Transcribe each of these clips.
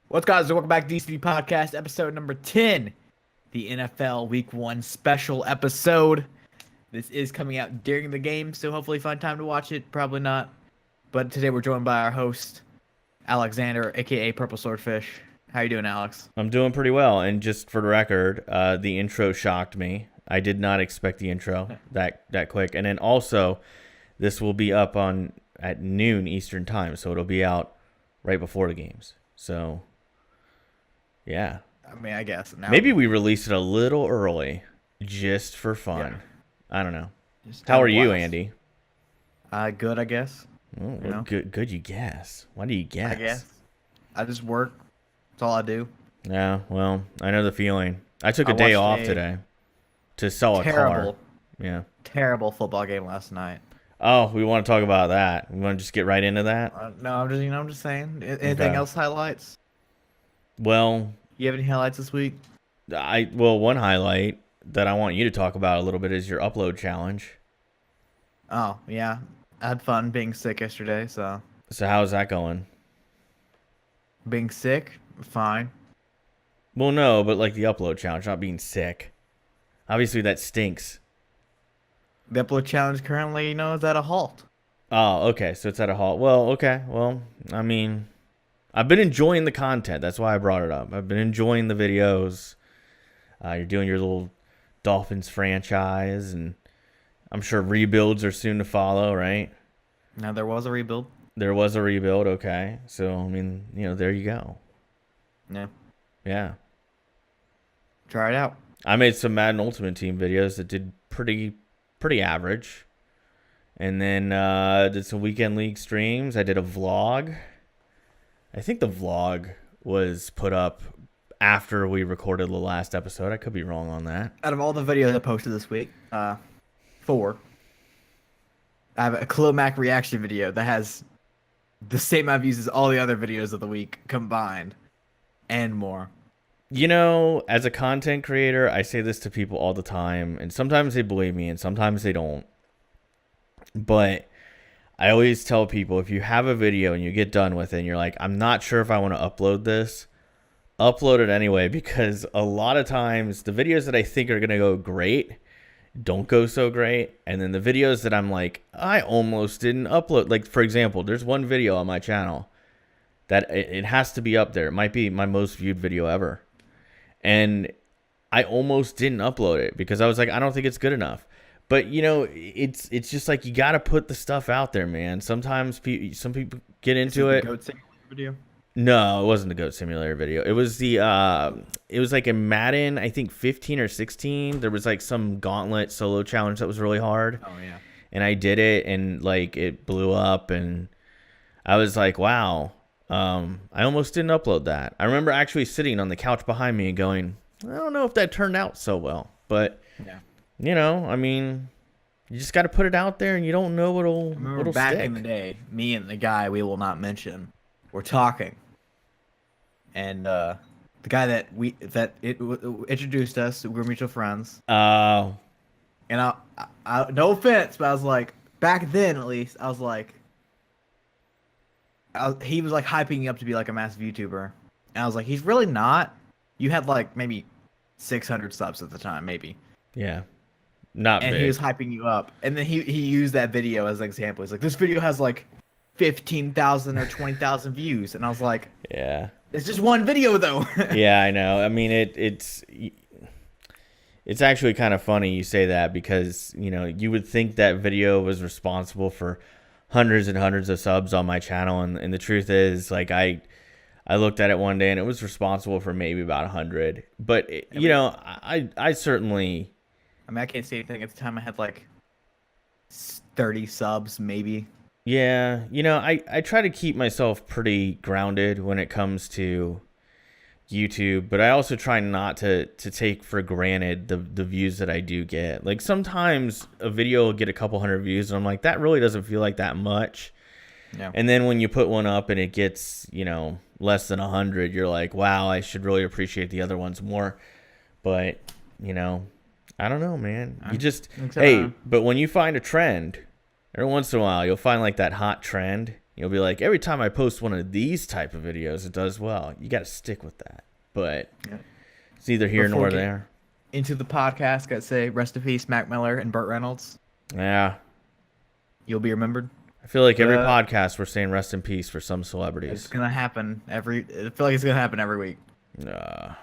What's guys? Welcome back to DCB Podcast, episode number 10, the NFL Week 1 special episode. This is coming out during the game, so hopefully find time to watch it. Probably not. But today we're joined by our host, Alexander, aka Purple Swordfish. How you doing, Alex? I'm doing pretty well, and just for the record, the intro shocked me. I did not expect the intro that quick. And then also, this will be up on at noon Eastern time, so it'll be out right before the games. So, yeah. I mean, I guess. Now, Maybe we release it a little early, just for fun. Yeah. I don't know. just How time are you, wise. Andy? Good, I guess. Oh, You know? good you guess. Why do you guess? I guess. I just work. That's all I do. Yeah, well, I know the feeling. I took I a day watched off a today to sell a Terrible, car. Yeah. terrible football game last night. Oh, we want to talk about that. We want to just get right into that. No, I'm just saying. Anything Okay. else highlights? Well, You have any highlights this week? one highlight that I want you to talk about a little bit is your upload challenge. Oh, yeah. I had fun being sick yesterday, so So how's that going? being sick, fine. Well, no, but like the upload challenge, not being sick. Obviously, that stinks. The upload challenge currently, is at a halt. Oh, okay. So it's at a halt. Well, okay. Well, I mean, I've been enjoying the content. That's why I brought it up. I've been enjoying the videos. You're doing your little Dolphins franchise, and I'm sure rebuilds are soon to follow, right? Now, there was a rebuild. There was a rebuild, okay. So, I mean, there you go. Yeah. Yeah. Try it out. I made some Madden Ultimate Team videos that did pretty average. And then did some weekend league streams. I did a vlog. I think the vlog was put up after we recorded the last episode. I could be wrong on that. Out of all the videos I posted this week, 4, I have a Khalil Mack reaction video that has the same amount of views as all the other videos of the week combined and more. As a content creator, I say this to people all the time, and sometimes they believe me and sometimes they don't. But I always tell people, if you have a video and you get done with it and you're like, I'm not sure if I want to upload this, upload it anyway, because a lot of times the videos that I think are going to go great don't go so great. And then the videos that I'm like, I almost didn't upload. Like, for example, there's one video on my channel that it has to be up there. It might be my most viewed video ever. And I almost didn't upload it because I was like, I don't think it's good enough. But, it's just like you got to put the stuff out there, man. Sometimes some people get into it. Goat Simulator video. No, it wasn't the Goat Simulator video. It was it was like a Madden, I think 15 or 16. There was like some gauntlet solo challenge that was really hard. Oh yeah. And I did it, and like it blew up, and I was like, wow. I almost didn't upload that. I remember actually sitting on the couch behind me and going, I don't know if that turned out so well. But, Yeah. I mean, you just got to put it out there, and you don't know I remember what'll back stick. in the day, me and the guy we will not mention were talking, and the guy that introduced us, we were mutual friends, Oh, and I no offense, but I was like, back then at least, I was like, he was like hyping you up to be like a massive YouTuber, and I was like, he's really not. You had like maybe 600 subs at the time, maybe. yeah. Not And big. he was hyping you up, and then he used that video as an example. He's like, this video has like 15,000 or 20,000 views, and I was like, Yeah. it's just one video though. Yeah, I know. I mean, it's actually kind of funny you say that because, you would think that video was responsible for hundreds and hundreds of subs on my channel, and the truth is, like, I looked at it one day and it was responsible for maybe about 100. But I certainly. I mean, I can't say anything. At the time, I had like 30 subs, maybe. Yeah, I try to keep myself pretty grounded when it comes to YouTube, but I also try not to take for granted the views that I do get. Like, sometimes a video will get a couple hundred views, and I'm like, that really doesn't feel like that much. Yeah. And then when you put one up and it gets, less than 100, you're like, wow, I should really appreciate the other ones more. But, I don't know, man. You just, think so. hey, but when you find a trend, every once in a while, you'll find like that hot trend, You'll be like, every time I post one of these type of videos, it does well. You got to stick with that. But it's neither here nor there. Into the podcast, gotta say, rest in peace, Mac Miller and Burt Reynolds. Yeah. You'll be remembered. I feel like every podcast we're saying rest in peace for some celebrities. It's gonna happen I feel like it's gonna happen every week. The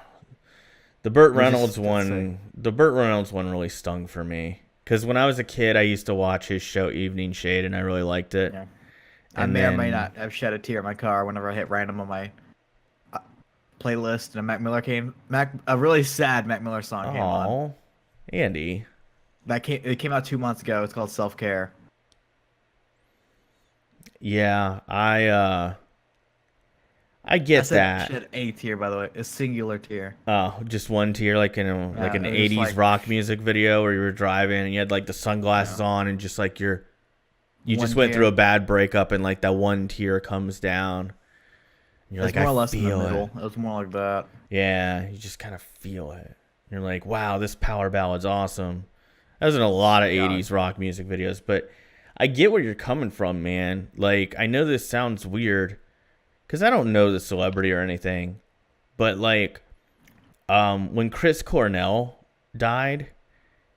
Burt Reynolds one really stung for me. Because when I was a kid, I used to watch his show Evening Shade, and I really liked it. Yeah. I may or may not have shed a tear in my car whenever I hit random on my playlist, and a Mac Miller a really sad Mac Miller song came on. Oh, Andy. It came out 2 months ago. It's called Self Care. Yeah, I get that. Shed a tear, by the way, a singular tear. Oh, just one tear, like in an 80s rock music video where you were driving and you had like the sunglasses on and just like you just went through a bad breakup and like that one tear comes down. And you're like, more or I less in the feel middle. it. It was more like that. Yeah, you just kind of feel it. You're like, wow, this power ballad's awesome. That was in a lot of 80s rock music videos, but I get where you're coming from, man. Like, I know this sounds weird because I don't know the celebrity or anything, but like, when Chris Cornell died,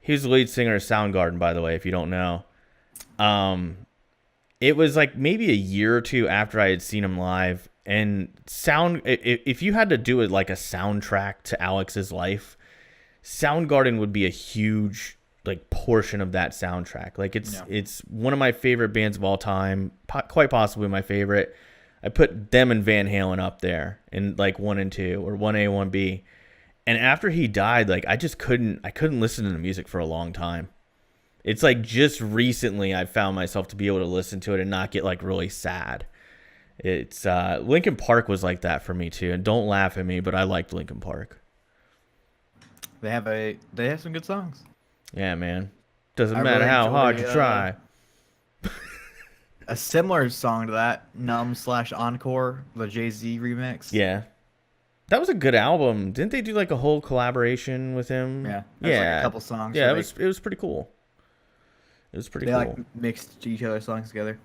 he was the lead singer of Soundgarden, by the way, if you don't know. It was like maybe a year or two after I had seen him live, and if you had to do it like a soundtrack to Alex's life, Soundgarden would be a huge like portion of that soundtrack. Like it's one of my favorite bands of all time, quite possibly my favorite. I put them and Van Halen up there in like 1 and 2 or 1A, 1B. And after he died, like I couldn't listen to the music for a long time. It's like just recently I found myself to be able to listen to it and not get like really sad. It's Linkin Park was like that for me too. And don't laugh at me, but I liked Linkin Park. They have some good songs. Yeah, man. Doesn't matter how hard you try. A similar song to that, Numb/Encore, the Jay-Z remix. Yeah. That was a good album. Didn't they do like a whole collaboration with him? Yeah. Yeah. Like a couple songs. Yeah, it was pretty cool. It was pretty cool. They like mixed each other's songs together.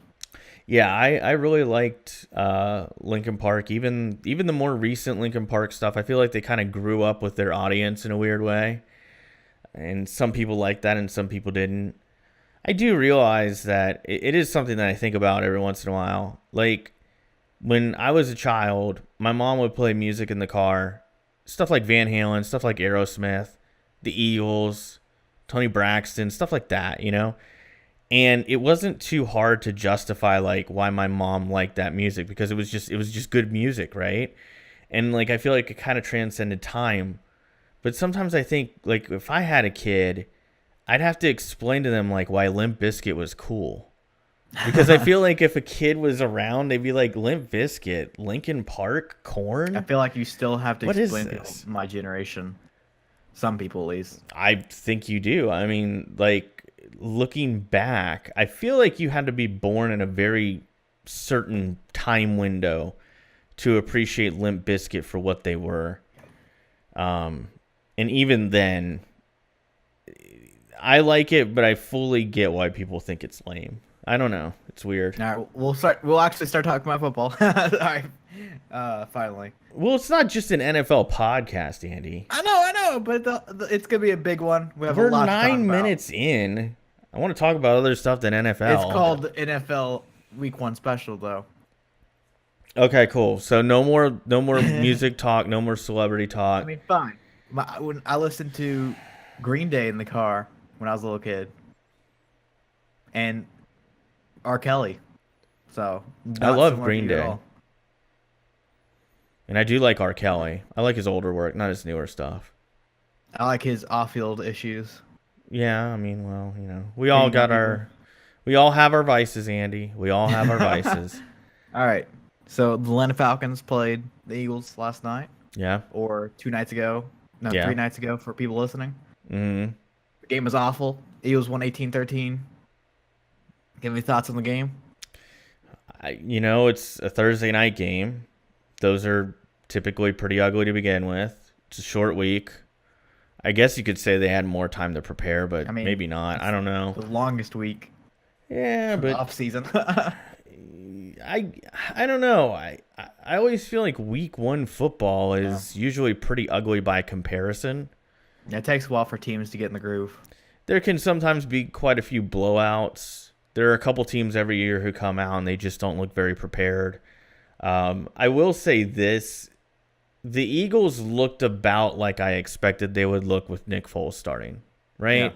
Yeah, I really liked Linkin Park. Even the more recent Linkin Park stuff, I feel like they kind of grew up with their audience in a weird way. And some people liked that and some people didn't. I do realize that it is something that I think about every once in a while. Like, when I was a child, my mom would play music in the car. Stuff like Van Halen, stuff like Aerosmith, the Eagles, Tony Braxton, stuff like that, you know? And it wasn't too hard to justify, like, why my mom liked that music. Because it was just good music, right? And, like, I feel like it kind of transcended time. But sometimes I think, like, if I had a kid, I'd have to explain to them, like, why Limp Bizkit was cool. Because I feel like if a kid was around, they'd be like, Limp Bizkit, Linkin Park, Korn? I feel like you still have to explain to my generation. Some people, at least. I think you do. I mean, like, looking back, I feel like you had to be born in a very certain time window to appreciate Limp Bizkit for what they were. And even then, I like it, but I fully get why people think it's lame. I don't know. It's weird. All right, we'll actually start talking about football. All right. Finally. Well, it's not just an NFL podcast, Andy. I know, but it's gonna be a big one. We're 9 minutes in. I want to talk about other stuff than NFL. It's called the NFL Week 1 special, though. Okay, cool. So no more music talk, no more celebrity talk. I mean, fine. When I listened to Green Day in the car when I was a little kid, and R. Kelly. So I love Green Day. And I do like R. Kelly. I like his older work, not his newer stuff. I like his off-field issues. Yeah, I mean, well, you know, we all have our vices, Andy. We all have our vices. All right. So the Atlanta Falcons played the Eagles last night. Yeah. Or 2 nights ago. No, 3 nights ago for people listening. Mm-hmm. The game was awful. Eagles won 18-13. Give me thoughts on the game. It's a Thursday night game. Those are typically pretty ugly to begin with. It's a short week. I guess you could say they had more time to prepare, but maybe not. I don't know. The longest week. Yeah, but off season. I don't know. I always feel like week 1 football is usually pretty ugly by comparison. It takes a while for teams to get in the groove. There can sometimes be quite a few blowouts. There are a couple teams every year who come out and they just don't look very prepared. I will say this. The Eagles looked about like I expected they would look with Nick Foles starting, right? Yeah.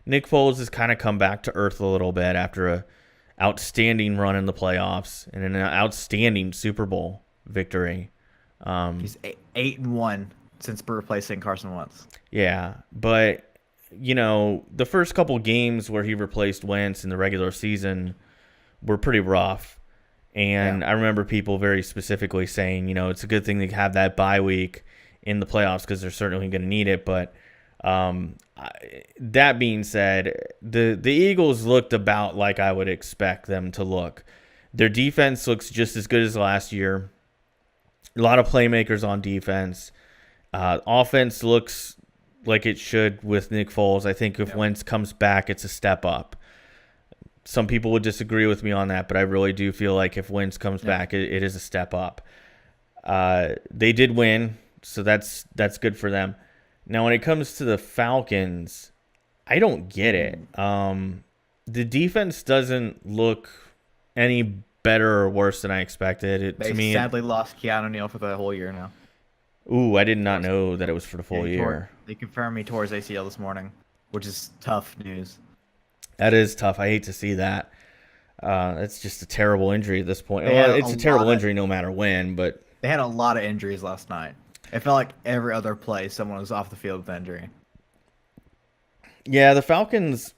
Nick Foles has kind of come back to earth a little bit after a outstanding run in the playoffs and an outstanding Super Bowl victory. He's 8-1 since replacing Carson Wentz. Yeah, but the first couple games where he replaced Wentz in the regular season were pretty rough. And I remember people very specifically saying, it's a good thing to have that bye week in the playoffs because they're certainly going to need it. But that being said, the Eagles looked about like I would expect them to look. Their defense looks just as good as last year. A lot of playmakers on defense. Offense looks like it should with Nick Foles. I think if Wentz comes back, it's a step up. Some people would disagree with me on that, but I really do feel like if Wentz comes back, it is a step up. They did win, so that's good for them. Now, when it comes to the Falcons, I don't get it. The defense doesn't look any better or worse than I expected. They sadly lost Keanu Neal for the whole year now. Ooh, I did not know that it was for the full year. They confirmed he tore his ACL this morning, which is tough news. That is tough. I hate to see that. It's just a terrible injury at this point. Well, it's a terrible injury no matter when, but they had a lot of injuries last night. It felt like every other play someone was off the field with injury. Yeah, the Falcons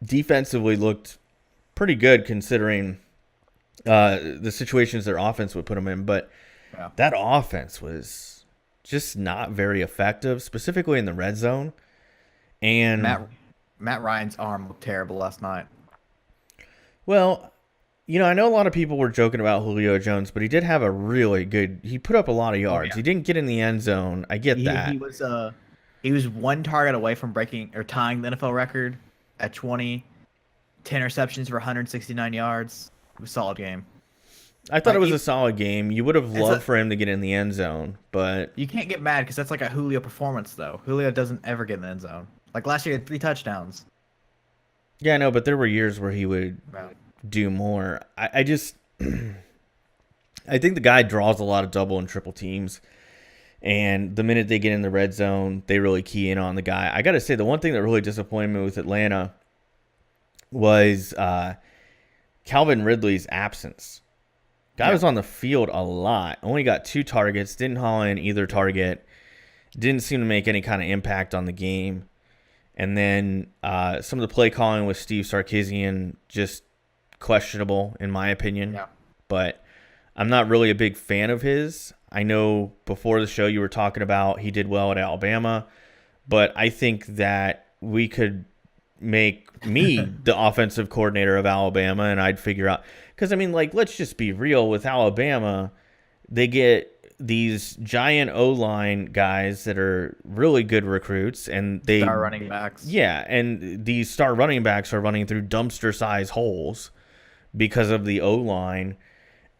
defensively looked pretty good considering the situations their offense would put them in, but that offense was just not very effective, specifically in the red zone. And Matt Ryan's arm looked terrible last night. Well, I know a lot of people were joking about Julio Jones, but he did have a really good. He put up a lot of yards. He didn't get in the end zone. I get that. He was one target away from breaking or tying the NFL record at 20, 10 receptions for 169 yards. It was a solid game. I thought it was a solid game. You would have loved for him to get in the end zone, but you can't get mad because that's like a Julio performance, though. Julio doesn't ever get in the end zone. Like last year, he had 3 touchdowns. Yeah, I know, but there were years where he would do more. I just, I think the guy draws a lot of double and triple teams, and the minute they get in the red zone, they really key in on the guy. I got to say, the one thing that really disappointed me with Atlanta was Calvin Ridley's absence. Guy was on the field a lot. Only got 2 targets. Didn't haul in either target. Didn't seem to make any kind of impact on the game. And then some of the play calling with Steve Sarkisian just questionable, in my opinion. Yeah. But I'm not really a big fan of his. I know before the show you were talking about he did well at Alabama. But I think that we could make me the offensive coordinator of Alabama, and I'd figure out. Because, let's just be real. With Alabama, they get these giant O-line guys that are really good recruits, and they star running backs. Yeah, and these star running backs are running through dumpster-sized holes because of the O-line,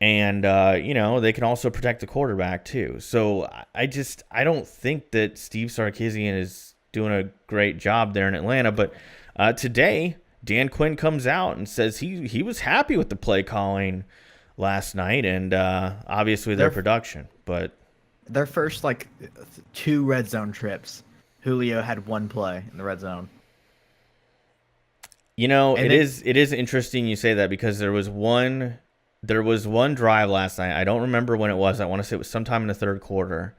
and they can also protect the quarterback too. So I don't think that Steve Sarkisian is doing a great job there in Atlanta. But today, Dan Quinn comes out and says he was happy with the play calling last night, and obviously their production. But their first 2 red zone trips, Julio had 1 play in the red zone. It is interesting you say that, because there was one drive last night. I don't remember when it was. I want to say it was sometime in the third quarter.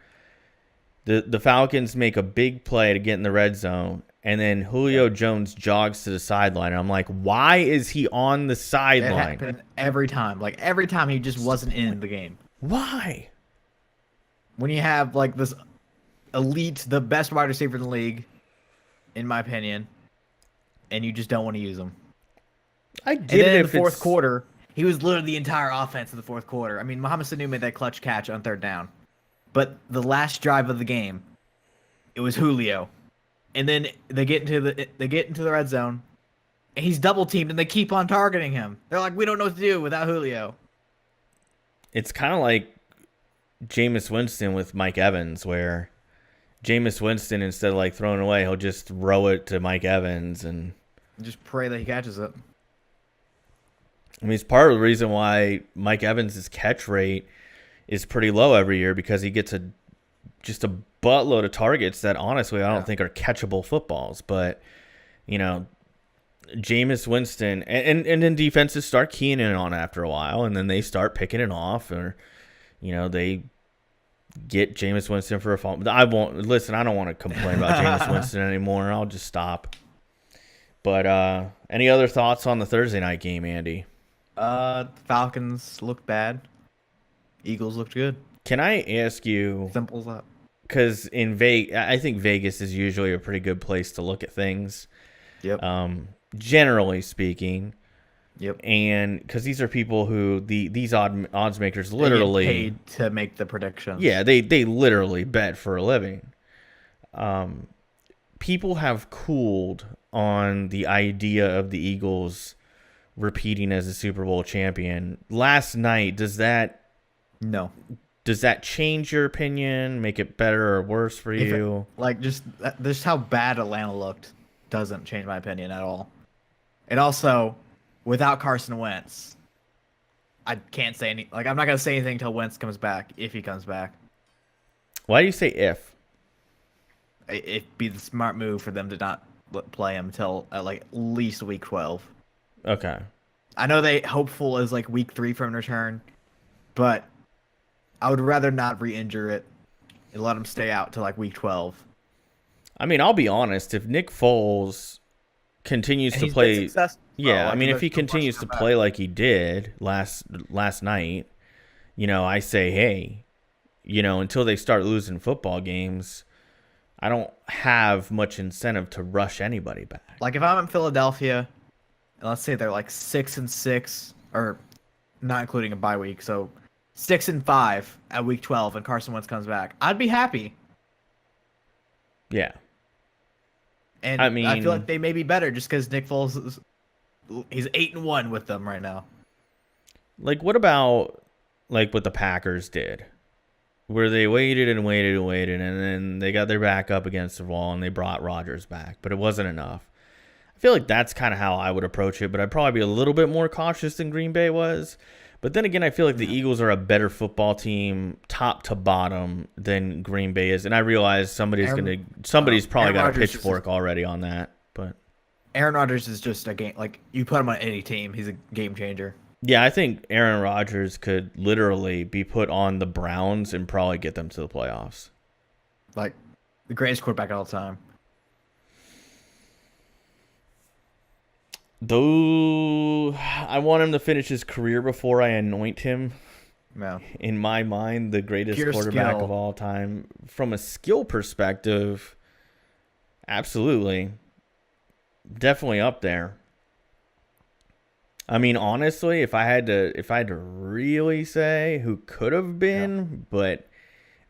The Falcons make a big play to get in the red zone, and then Julio Jones jogs to the sideline. And I'm like, why is he on the sideline? It happened every time. Every time he just wasn't in the game. Why? When you have this elite, the best wide receiver in the league, in my opinion, and you just don't want to use him. I get it. In the fourth quarter, he was literally the entire offense in the fourth quarter. Mohamed Sanu made that clutch catch on 3rd down. But the last drive of the game, it was Julio. And then they get into the red zone, he's double teamed and they keep on targeting him. They're like, we don't know what to do without Julio. It's kind of like Jameis Winston with Mike Evans, where Jameis Winston, instead of like throwing away, he'll just throw it to Mike Evans and just pray that he catches it. I mean, it's part of the reason why Mike Evans' catch rate is pretty low every year, because he gets just a buttload of targets that honestly I don't think are catchable footballs. But, you know, Jameis Winston and then defenses start keying in on after a while, and then they start picking it off, or, you know, they get Jameis Winston for a fumble. I don't want to complain about Jameis Winston anymore. I'll just stop. But any other thoughts on the Thursday night game, Andy? Falcons looked bad. Eagles looked good. Can I ask you? Simple as that. Because I think Vegas is usually a pretty good place to look at things. Yep. Generally speaking. Yep. And because these are people who these odds makers literally they get paid to make the predictions. Yeah, they literally bet for a living. People have cooled on the idea of the Eagles repeating as a Super Bowl champion. Last night, does that change your opinion? Make it better or worse for you? Just how bad Atlanta looked doesn't change my opinion at all. And also, without Carson Wentz, I can't say any. I'm not gonna say anything until Wentz comes back, if he comes back. Why do you say if? It'd be the smart move for them to not play him until at least week 12. Okay. I know they hopeful is week 3 from return, but I would rather not re-injure it and let him stay out till week 12. I mean, I'll be honest. If Nick Foles continues to play, if he continues to play like he did last night, I say, hey, until they start losing football games, I don't have much incentive to rush anybody back. If I'm in Philadelphia, and let's say they're 6-6, or not including a bye week, so 6-5 at week 12, and Carson Wentz comes back, I'd be happy. Yeah. And I feel like they may be better just because Nick Foles he's 8-1 with them right now. What about what the Packers did, where they waited and waited and waited, and then they got their back up against the wall and they brought Rodgers back, but it wasn't enough. I feel like that's kind of how I would approach it, but I'd probably be a little bit more cautious than Green Bay was. But then again, I feel like the Eagles are a better football team, top to bottom, than Green Bay is, and I realize somebody's probably got a pitchfork already on that. But Aaron Rodgers is just a game. You put him on any team, he's a game changer. Yeah, I think Aaron Rodgers could literally be put on the Browns and probably get them to the playoffs. The greatest quarterback of all time. Though I want him to finish his career before I anoint him. No. In my mind, the greatest quarterback of all time. From a skill perspective, absolutely. Definitely up there. I mean, honestly, if I had to really say who could have been, but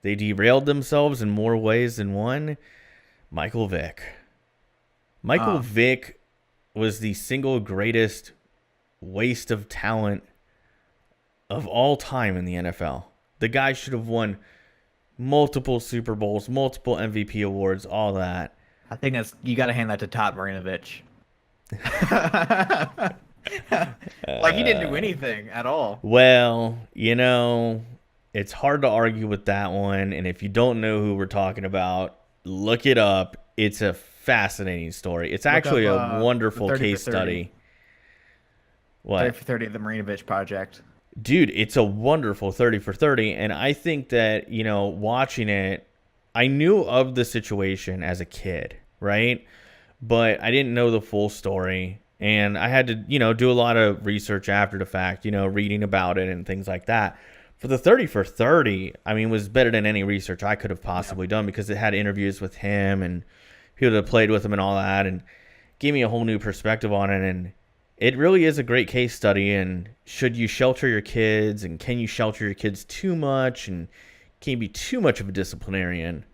they derailed themselves in more ways than one, Michael Vick. Michael Vick was the single greatest waste of talent of all time in the NFL. The guy should have won multiple Super Bowls, multiple MVP awards, all that. I think you got to hand that to Todd Marinovich. He didn't do anything at all. Well, it's hard to argue with that one. And if you don't know who we're talking about, look it up. It's a fascinating story. It's actually a wonderful case study. What? 30 for 30 of the Marinovich Project. Dude, it's a wonderful 30 for 30. And I think that, watching it, I knew of the situation as a kid, right? But I didn't know the full story. And I had to, do a lot of research after the fact, reading about it and things like that. For the 30 for 30, was better than any research I could have possibly done, because it had interviews with him and people that played with him and all that, and gave me a whole new perspective on it. And it really is a great case study. And should you shelter your kids, and can you shelter your kids too much, and can you be too much of a disciplinarian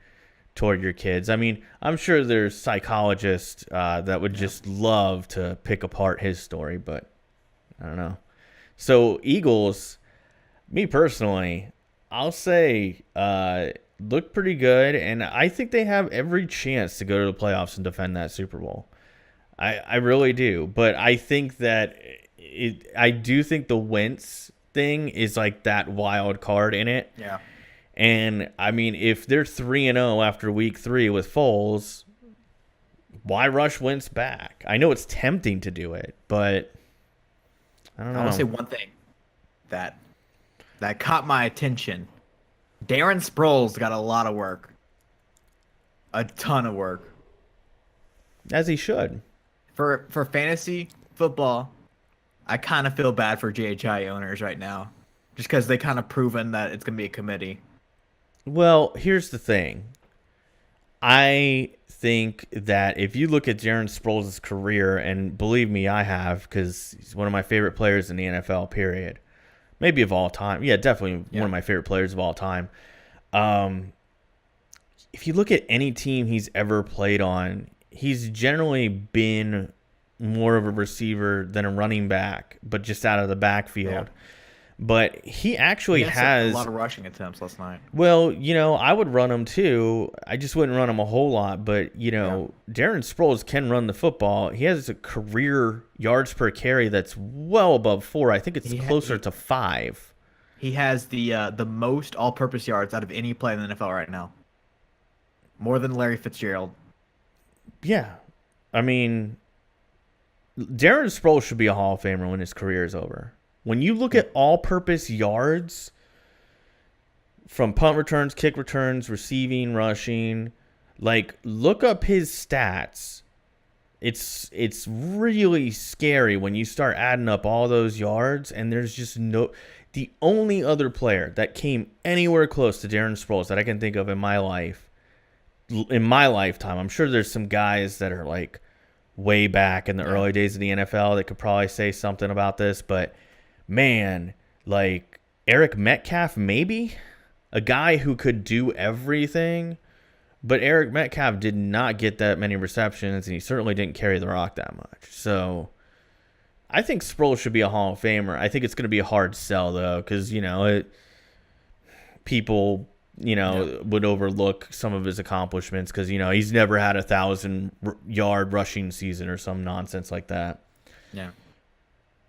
toward your kids. I mean, I'm sure there's psychologists that would just love to pick apart his story, but I don't know. So Eagles, me personally, I'll say look pretty good, and I think they have every chance to go to the playoffs and defend that Super Bowl. I really do, but I think that I do think the Wentz thing is like that wild card in it. Yeah. And I mean, if they're 3-0 after week 3 with Foles, why rush Wentz back? I know it's tempting to do it, but I don't know. I want to say one thing that caught my attention. Darren Sproles got a lot of work. A ton of work. As he should. For fantasy football, I kind of feel bad for JHI owners right now. Just because they kind of proven that it's going to be a committee. Well, here's the thing. I think that if you look at Darren Sproles' career, and believe me, I have, because he's one of my favorite players in the NFL, period. Maybe of all time. Yeah, definitely one of my favorite players of all time. If you look at any team he's ever played on, he's generally been more of a receiver than a running back, but just out of the backfield. Yeah. But he actually has a lot of rushing attempts last night. Well, I would run him too. I just wouldn't run him a whole lot. But, Darren Sproles can run the football. He has a career yards per carry that's well above 4. I think it's closer to 5. He has the most all-purpose yards out of any player in the NFL right now. More than Larry Fitzgerald. Yeah. I mean, Darren Sproles should be a Hall of Famer when his career is over. When you look at all-purpose yards from punt returns, kick returns, receiving, rushing, look up his stats. It's really scary when you start adding up all those yards, and there's just the only other player that came anywhere close to Darren Sproles that I can think of in my lifetime. I'm sure there's some guys that are way back in the early days of the NFL that could probably say something about this, but man, Eric Metcalf, maybe a guy who could do everything, but Eric Metcalf did not get that many receptions, and he certainly didn't carry the rock that much. So I think Sproles should be a Hall of Famer. I think it's going to be a hard sell though, because people would overlook some of his accomplishments because he's never had 1,000-yard rushing season or some nonsense like that. Yeah.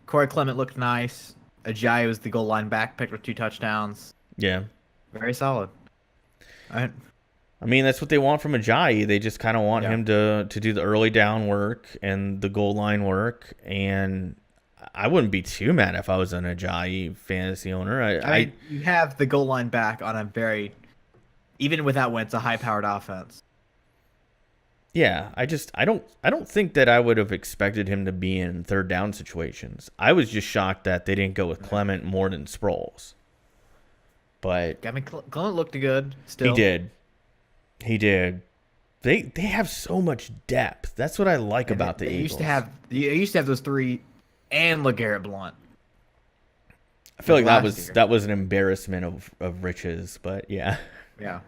Corey Clement looked nice. Ajayi was the goal line back, picked up 2 touchdowns. Yeah. Very solid. I mean, that's what they want from Ajayi. They just kind of want him to do the early down work and the goal line work. And I wouldn't be too mad if I was an Ajayi fantasy owner. I mean, you have the goal line back on a very, even without Wentz, a high-powered offense. Yeah, I don't think that I would have expected him to be in third down situations. I was just shocked that they didn't go with Clement more than Sproles. But I mean, Clement looked good still. He did. They have so much depth. That's what I like about the Eagles. They used to have those 3 and LeGarrette Blount. I feel like that was an embarrassment of riches, but yeah. Yeah.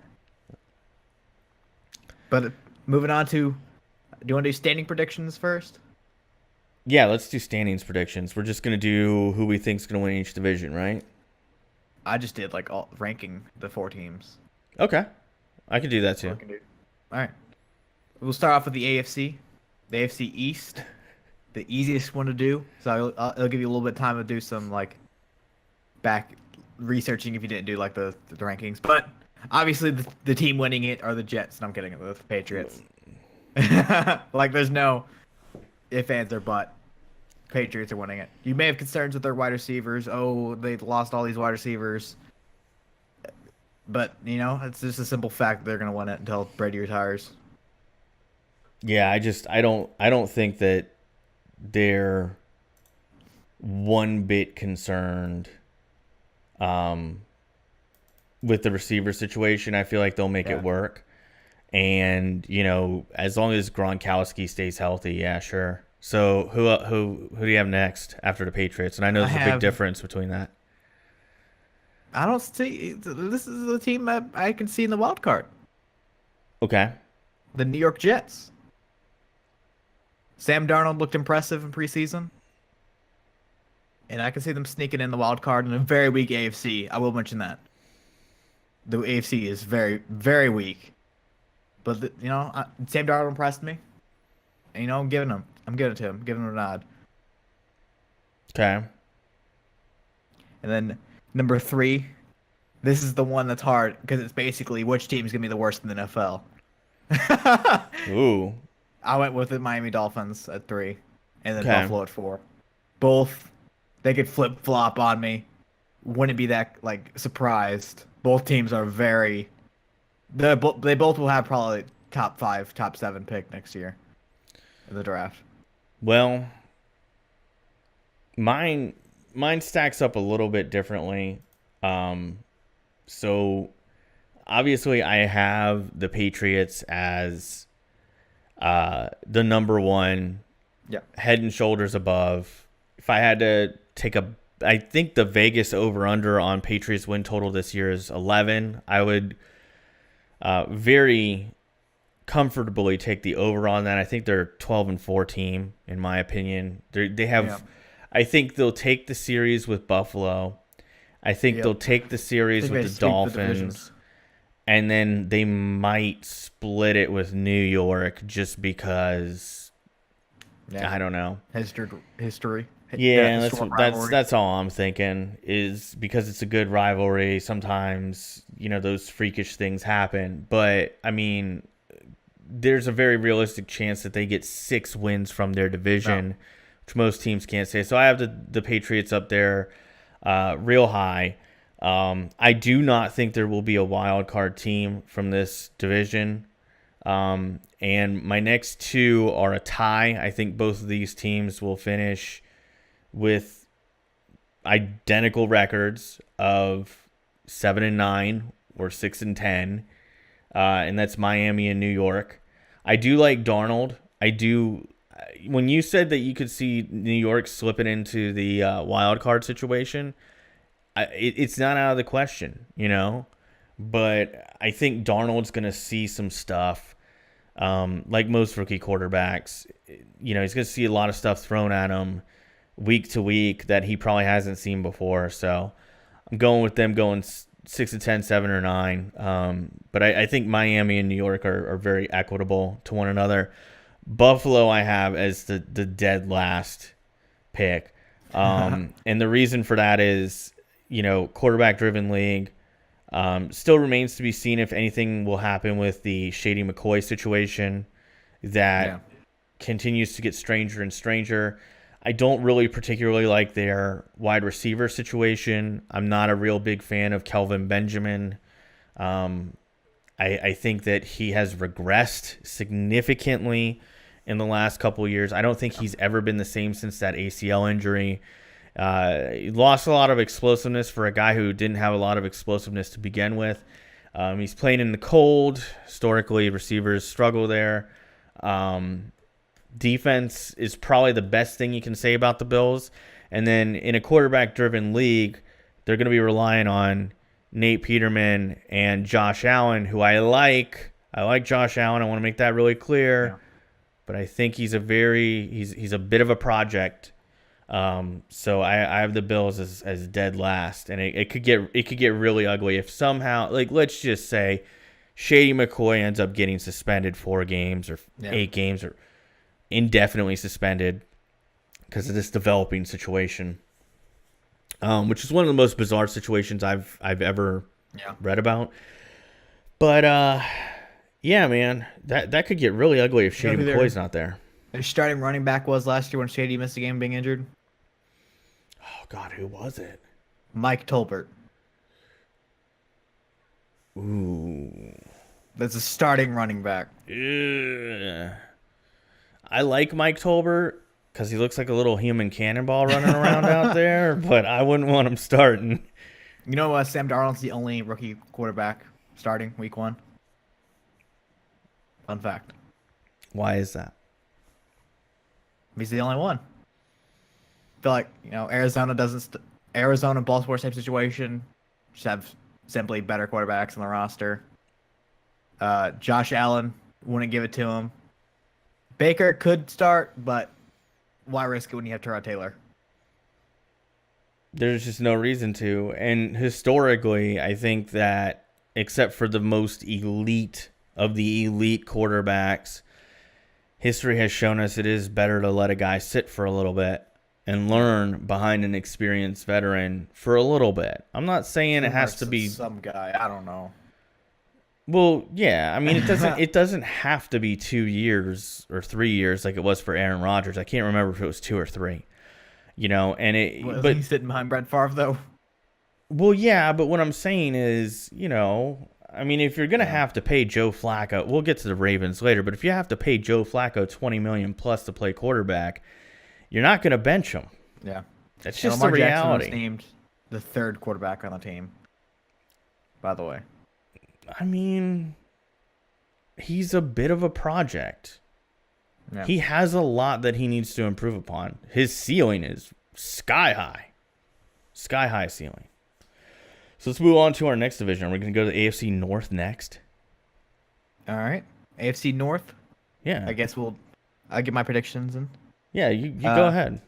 But moving on to, do you want to do standing predictions first? Yeah, let's do standings predictions. We're just going to do who we think is going to win each division, right? I just did ranking the 4 teams. Okay. I can do that too. All right. We'll start off with the AFC. The AFC East. The easiest one to do. So I'll give you a little bit of time to do some back researching if you didn't do the rankings. But obviously the team winning it are the Jets. And I'm kidding. The Patriots. There's no if, ands, or but. Patriots are winning it. You may have concerns with their wide receivers. Oh, they lost all these wide receivers. But, it's just a simple fact that they're going to win it until Brady retires. Yeah, I don't think that they're one bit concerned with the receiver situation. I feel like they'll make it work. And, as long as Gronkowski stays healthy, yeah, sure. So who do you have next after the Patriots? And I know there's a big difference between that. I don't see. This is the team I can see in the wild card. Okay. The New York Jets. Sam Darnold looked impressive in preseason. And I can see them sneaking in the wild card in a very weak AFC. I will mention that. The AFC is very, very weak. But, Sam Darnold impressed me. And, I'm giving him. I'm giving it to him. I'm giving him a nod. Okay. And then number 3. This is the one that's hard because it's basically which team is going to be the worst in the NFL. Ooh. I went with the Miami Dolphins at 3. And then Okay. Buffalo at 4. Both, they could flip-flop on me. Wouldn't be that, surprised. Both teams are very... They both will have probably top 5, top 7 pick next year in the draft. Well, mine stacks up a little bit differently. So obviously I have the Patriots as the number 1, Yeah. head and shoulders above. If I had to I think the Vegas over-under on Patriots win total this year is 11. I would very comfortably take the over on that. I think they're 12-4 team, in my opinion. They have, Yeah. I think they'll take the series with Buffalo. I think Yep. they'll take the series think with they the sweep the Dolphins. divisions. And then they might split it with New York just because I don't know. History. Yeah, Historic rivalry. that's all I'm thinking is because it's a good rivalry. Sometimes, those freakish things happen, but I mean, there's a very realistic chance that they get 6 wins from their division, which most teams can't say. So I have the Patriots up there, real high. I do not think there will be a wild card team from this division. And my next 2 are a tie. I think both of these teams will finish with identical records of 7-9 or 6-10. And that's Miami and New York. I do like Darnold. When you said that you could see New York slipping into the wild card situation, it's not out of the question, But I think Darnold's going to see some stuff, like most rookie quarterbacks. He's going to see a lot of stuff thrown at him week to week that he probably hasn't seen before. So I'm going with them going 6-10, 7 or 9. But I think Miami and New York are very equitable to one another. Buffalo I have as the dead last pick. And the reason for that is, quarterback driven league. Still remains to be seen if anything will happen with the Shady McCoy situation that continues to get stranger and stranger. I don't really particularly like their wide receiver situation. I'm not a real big fan of Kelvin Benjamin. I think that he has regressed significantly in the last couple of years. I don't think he's ever been the same since that ACL injury. He lost a lot of explosiveness for a guy who didn't have a lot of explosiveness to begin with. He's playing in the cold. Historically, receivers struggle there. Defense is probably the best thing you can say about the Bills. And then in a quarterback-driven league, they're going to be relying on Nate Peterman and Josh Allen, who I like. I like Josh Allen. I want to make that really clear. Yeah. But I think he's a bit of a project. So I have the Bills as dead last, and it could get really ugly if somehow, let's just say Shady McCoy ends up getting suspended 4 games or 8 games or indefinitely suspended because of this developing situation, which is one of the most bizarre situations I've ever read about. But yeah, man, that could get really ugly if Shady McCoy's not there. Their starting running back was last year when Shady missed a game being injured. Oh God, who was it? Mike Tolbert. Ooh, That's a starting running back. Ugh. I like Mike Tolbert because he looks like a little human cannonball running around out there, but I wouldn't want him starting. Sam Darnold's the only rookie quarterback starting week 1. Fun fact. Why is that? He's the only one. I feel like, Arizona doesn't... Arizona, Baltimore, same situation. Just have simply better quarterbacks on the roster. Josh Allen wouldn't give it to him. Baker could start, but why risk it when you have Tyrod Taylor? There's just no reason to. And historically, I think that except for the most elite of the elite quarterbacks, history has shown us it is better to let a guy sit for a little bit and learn behind an experienced veteran for a little bit. I'm not saying it has to be some guy. I don't know. Well, yeah. I mean, it doesn't have to be 2 years or 3 years like it was for Aaron Rodgers. I can't remember if it was 2 or 3. You know, and but he's sitting behind Brett Favre though. Well, yeah, but what I'm saying is, you know, I mean, if you're gonna have to pay Joe Flacco, we'll get to the Ravens later, but if you have to pay Joe Flacco $20 million plus to play quarterback, you're not gonna bench him. Yeah, that's just Lamar the reality. Jackson was named the 3rd quarterback on the team. By the way, I mean, he's a bit of a project. Yeah. He has a lot that he needs to improve upon. His ceiling is sky high ceiling. So let's move on to our next division. We're going to go to the AFC North next. All right, AFC North. Yeah, I guess I'll get my predictions in. Yeah, you go ahead.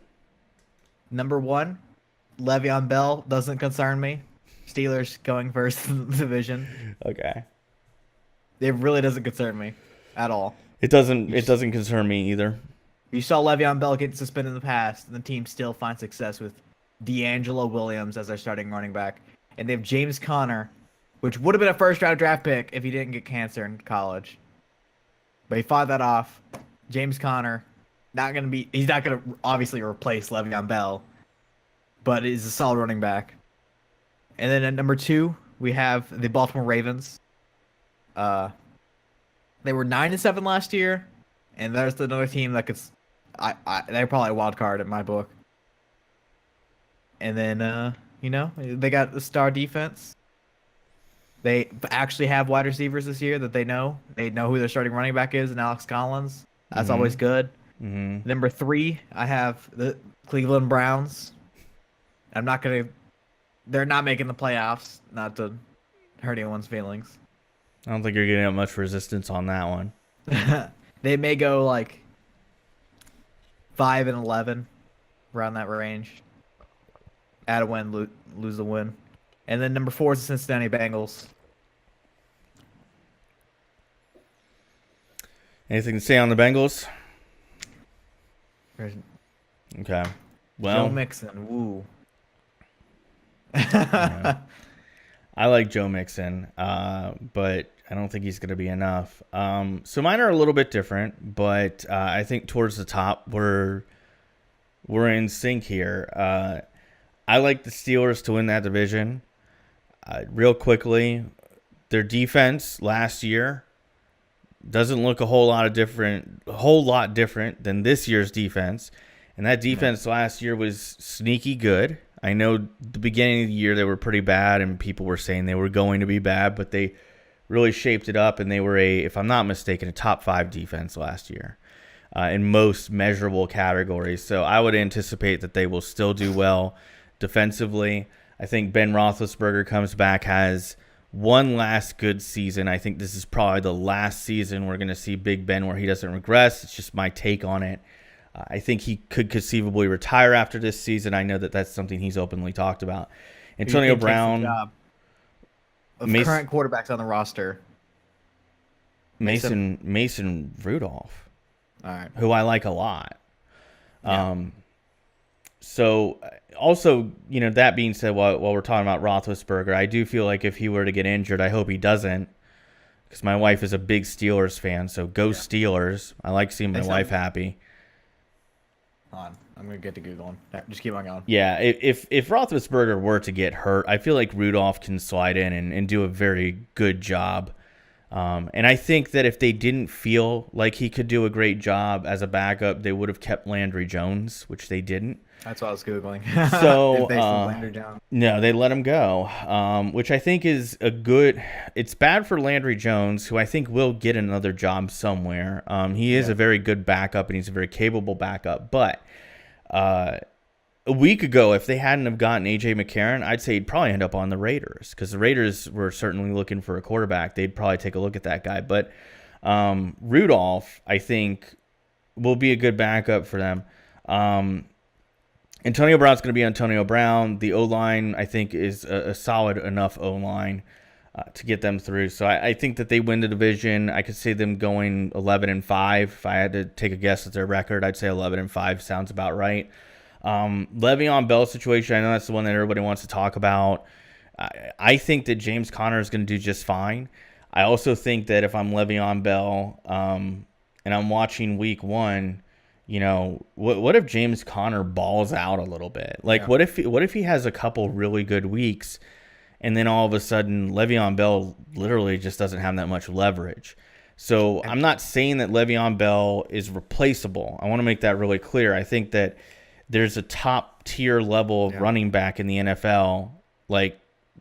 Number 1, Le'Veon Bell doesn't concern me. Steelers going first in the division. Okay. It really doesn't concern me at all. It doesn't concern me either. You saw Le'Veon Bell get suspended in the past, and the team still finds success with D'Angelo Williams as their starting running back. And they have James Conner, which would have been a first-round draft pick if he didn't get cancer in college. But he fought that off. James Conner, he's not going to obviously replace Le'Veon Bell, but he's a solid running back. And then at number 2, we have the Baltimore Ravens. They were 9-7 last year, and there's another team that could. They're probably a wild card in my book. And then they got the star defense. They actually have wide receivers this year that they know. They know who their starting running back is, and Alex Collins. That's always good. Mm-hmm. Number 3, I have the Cleveland Browns. They're not making the playoffs. Not to hurt anyone's feelings. I don't think you're getting up much resistance on that one. They may go like 5-11, around that range. Add a win, lose a win. And then number 4 is the Cincinnati Bengals. Anything to say on the Bengals? There's Okay. Well, Joe Mixon. Woo. Yeah. I like Joe Mixon, but I don't think he's going to be enough. So mine are a little bit different, but I think towards the top we're in sync here. I like the Steelers to win that division. Real quickly, their defense last year doesn't look a whole lot different than this year's defense. And that defense last year was sneaky good. I know the beginning of the year they were pretty bad, and people were saying they were going to be bad, but they really shaped it up, and they were if I'm not mistaken, a top 5 defense last year in most measurable categories. So I would anticipate that they will still do well defensively. I think Ben Roethlisberger comes back, has one last good season. I think this is probably the last season we're going to see Big Ben where he doesn't regress. It's just my take on it. I think he could conceivably retire after this season. I know that that's something he's openly talked about. Antonio Brown, current quarterbacks on the roster. Mason Rudolph, all right, who I like a lot. Yeah. So also, that being said, while we're talking about Roethlisberger, I do feel like if he were to get injured, I hope he doesn't, because my wife is a big Steelers fan. So go Steelers! I like seeing my wife happy. Hold on, I'm gonna get to Googling. Just keep on going. Yeah, if Roethlisberger were to get hurt, I feel like Rudolph can slide in and do a very good job. And I think that if they didn't feel like he could do a great job as a backup, they would have kept Landry Jones, which they didn't. That's what I was Googling. So, Landry Jones. No, they let him go, which I think is a good... It's bad for Landry Jones, who I think will get another job somewhere. He is a very good backup, and he's a very capable backup. But a week ago, if they hadn't have gotten AJ McCarron, I'd say he'd probably end up on the Raiders, because the Raiders were certainly looking for a quarterback. They'd probably take a look at that guy. But Rudolph, I think, will be a good backup for them. Antonio Brown's going to be Antonio Brown. The O-line, I think, is a solid enough O-line to get them through. So I think that they win the division. I could see them going 11-5. If I had to take a guess at their record, I'd say 11-5 sounds about right. Le'Veon Bell situation, I know that's the one that everybody wants to talk about. I think that James Conner is going to do just fine. I also think that if I'm Le'Veon Bell and I'm watching week 1, you know, what if James Conner balls out a little bit? Like, what if he has a couple really good weeks, and then all of a sudden Le'Veon Bell literally just doesn't have that much leverage? So I'm not saying that Le'Veon Bell is replaceable. I want to make that really clear. I think that there's a top tier level of running back in the NFL. Like,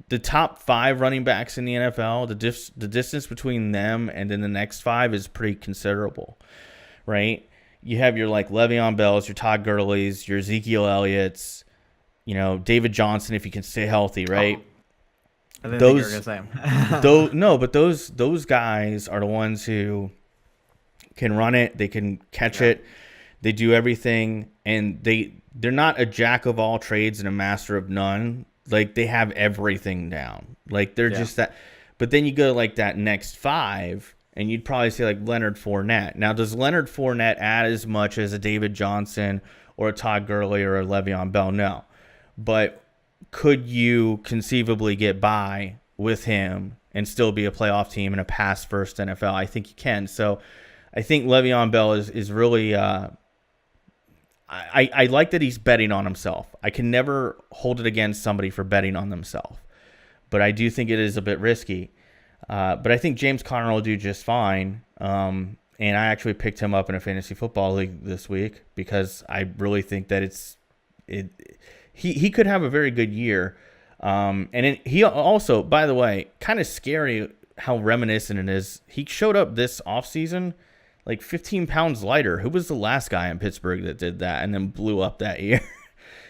the top 5 running backs in the NFL, the distance between them and then the next 5 is pretty considerable, right? You have your like Le'Veon Bells, your Todd Gurley's, your Ezekiel Elliott's, you know, David Johnson if he can stay healthy, right? I didn't think you were gonna say him. those guys are the ones who can run it, they can catch it, they do everything, and they're not a jack of all trades and a master of none. Like, they have everything down. Like, they're just that. But then you go like that next 5, and you'd probably say like Leonard Fournette. Now, does Leonard Fournette add as much as a David Johnson or a Todd Gurley or a Le'Veon Bell? No. But could you conceivably get by with him and still be a playoff team in a pass-first NFL? I think you can. So I think Le'Veon Bell is really I like that he's betting on himself. I can never hold it against somebody for betting on themselves. But I do think it is a bit risky. But I think James Conner will do just fine. And I actually picked him up in a fantasy football league this week because I really think that he could have a very good year. He also, by the way, kind of scary how reminiscent it is. He showed up this offseason like 15 pounds lighter. Who was the last guy in Pittsburgh that did that and then blew up that year?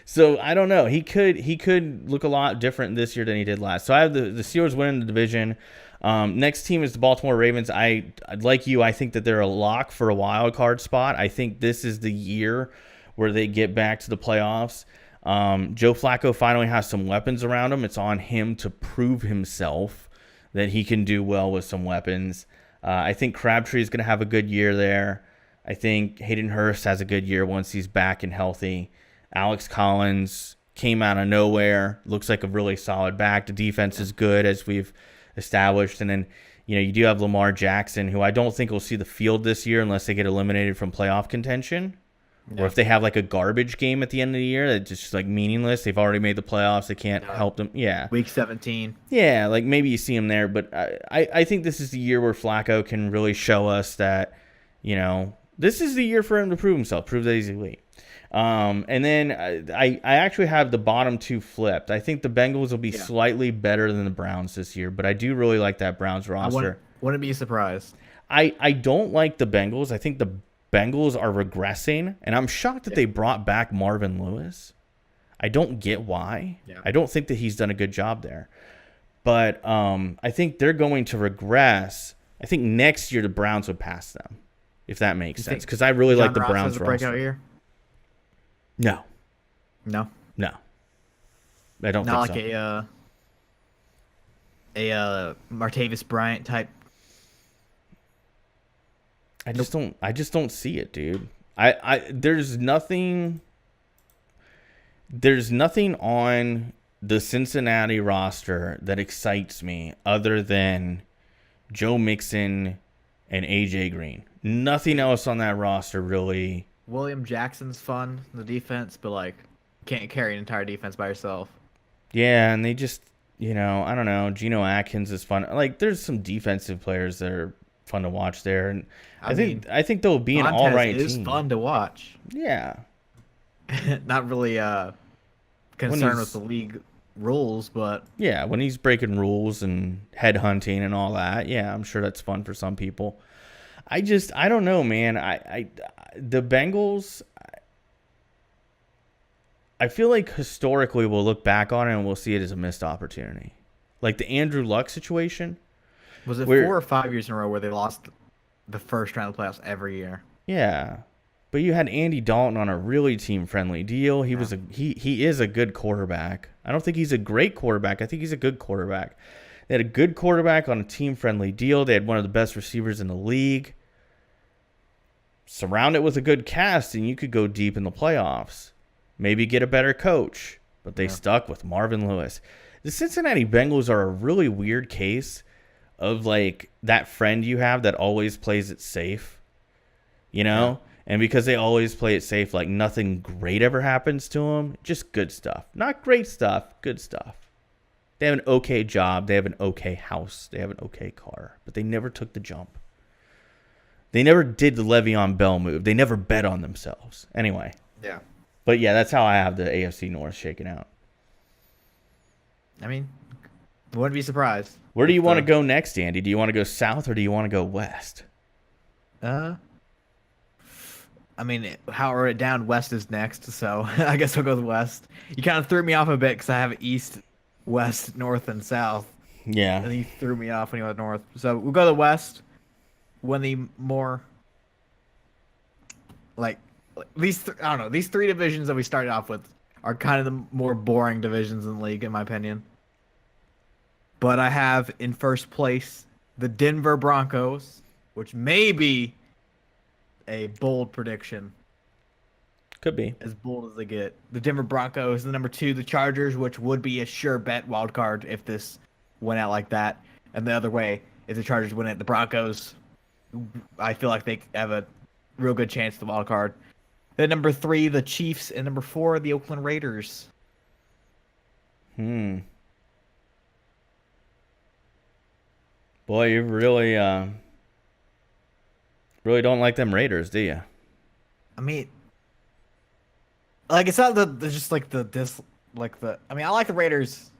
So I don't know. He could look a lot different this year than he did last. So I have the Steelers winning the division. Next team is the Baltimore Ravens. Like you, I think that they're a lock for a wild card spot. I think this is the year where they get back to the playoffs. Joe Flacco finally has some weapons around him. It's on him to prove himself that he can do well with some weapons. I think Crabtree is going to have a good year there. I think Hayden Hurst has a good year once he's back and healthy. Alex Collins came out of nowhere. Looks like a really solid back. The defense is good, as we've established. And then, you do have Lamar Jackson, who I don't think will see the field this year unless they get eliminated from playoff contention. Yeah. Or if they have like a garbage game at the end of the year that's just like meaningless. They've already made the playoffs. They can't help them. Yeah. Week 17. Yeah, like maybe you see him there. But I think this is the year where Flacco can really show us that, this is the year for him to prove himself, prove that he's elite. And then I actually have the bottom 2 flipped. I think the Bengals will be slightly better than the Browns this year, but I do really like that Browns roster. Wouldn't be surprised. I don't like the Bengals. I think the Bengals are regressing, and I'm shocked that they brought back Marvin Lewis. I don't get why. Yeah. I don't think that he's done a good job there. But I think they're going to regress. I think next year the Browns would pass them, if that makes sense, because I really like the Browns roster. Breakout year? No. I don't think so. Not like a Martavis Bryant type. I just don't see it, dude. There's nothing on the Cincinnati roster that excites me other than Joe Mixon and AJ Green. Nothing else on that roster really. William Jackson's fun, the defense, but can't carry an entire defense by yourself. Yeah, and they just, I don't know. Geno Atkins is fun. There's some defensive players that are fun to watch there, and I think they'll be an all right team. Is fun to watch. Yeah. Not really concerned with the league rules, but yeah, when he's breaking rules and headhunting and all that, yeah, I'm sure that's fun for some people. I don't know, man. The Bengals, I feel like historically we'll look back on it and we'll see it as a missed opportunity. Like the Andrew Luck situation. Was it Where- 4 or 5 years in a row where they lost the first round of the playoffs every year? Yeah. But you had Andy Dalton on a really team-friendly deal. He is a good quarterback. I don't think he's a great quarterback. I think he's a good quarterback. They had a good quarterback on a team-friendly deal. They had one of the best receivers in the league. Surround it with a good cast, and you could go deep in the playoffs. Maybe get a better coach. But they stuck with Marvin Lewis. The Cincinnati Bengals are a really weird case of like that friend you have that always plays it safe. You know? Yeah. And because they always play it safe, like nothing great ever happens to them. Just good stuff. Not great stuff, good stuff. They have an okay job. They have an okay house. They have an okay car. But they never took the jump. They never did the Le'Veon Bell move. They never bet on themselves. Anyway. Yeah. But yeah, that's how I have the AFC North shaken out. I mean, wouldn't be surprised. Where do you want to go next, Andy? Do you want to go south or do you want to go west? I mean, how are it down? West is next, so I guess we'll go with west. You kind of threw me off a bit because I have east, west, north, and south. Yeah. And you threw me off when you went north. So we'll go to the west. When the more, like, these, I don't know, these 3 divisions that we started off with are kind of the more boring divisions in the league, in my opinion. But I have in first place the Denver Broncos, which may be a bold prediction. Could be. As bold as they get. The Denver Broncos, the number 2, the Chargers, which would be a sure bet wild card if this went out like that. And the other way, if the Chargers win it, the Broncos, I feel like they have a real good chance at the wild card. Then number 3, the Chiefs, and number 4, the Oakland Raiders. Boy, you really don't like them Raiders, do you? I mean, like it's not just like I mean, I like the Raiders,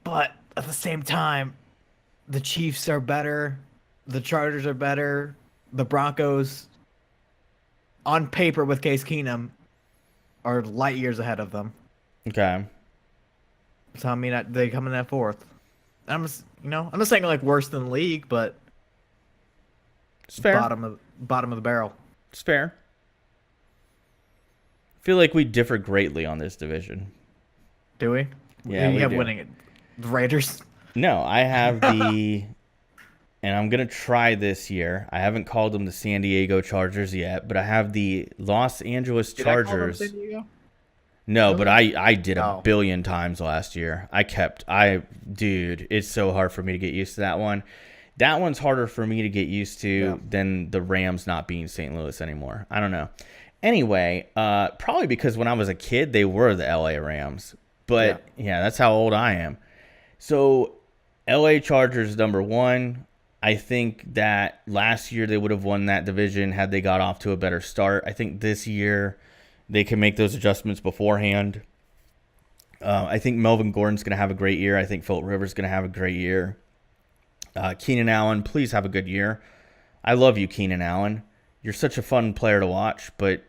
but at the same time, the Chiefs are better, the Chargers are better, the Broncos, on paper with Case Keenum, are light years ahead of them. Okay. So I mean, they come in at 4th. I'm just saying like worse than the league, but it's fair. Bottom of the barrel. It's fair. I feel like we differ greatly on this division. Do we? Yeah, you have winning it. The Raiders. No, I have the, and I'm gonna try this year. I haven't called them the San Diego Chargers yet, but I have the Los Angeles Chargers. Did I call them San Diego? No, but I did a billion times last year. Dude, it's so hard for me to get used to that one. That one's harder for me to get used to than the Rams not being St. Louis anymore. I don't know. Anyway, probably because when I was a kid, they were the LA Rams. But yeah, that's how old I am. So LA Chargers number 1. I think that last year they would have won that division had they got off to a better start. I think this year they can make those adjustments beforehand. I think Melvin Gordon's going to have a great year. I think Phillip Rivers is going to have a great year. Keenan Allen, please have a good year. I love you, Keenan Allen. You're such a fun player to watch, but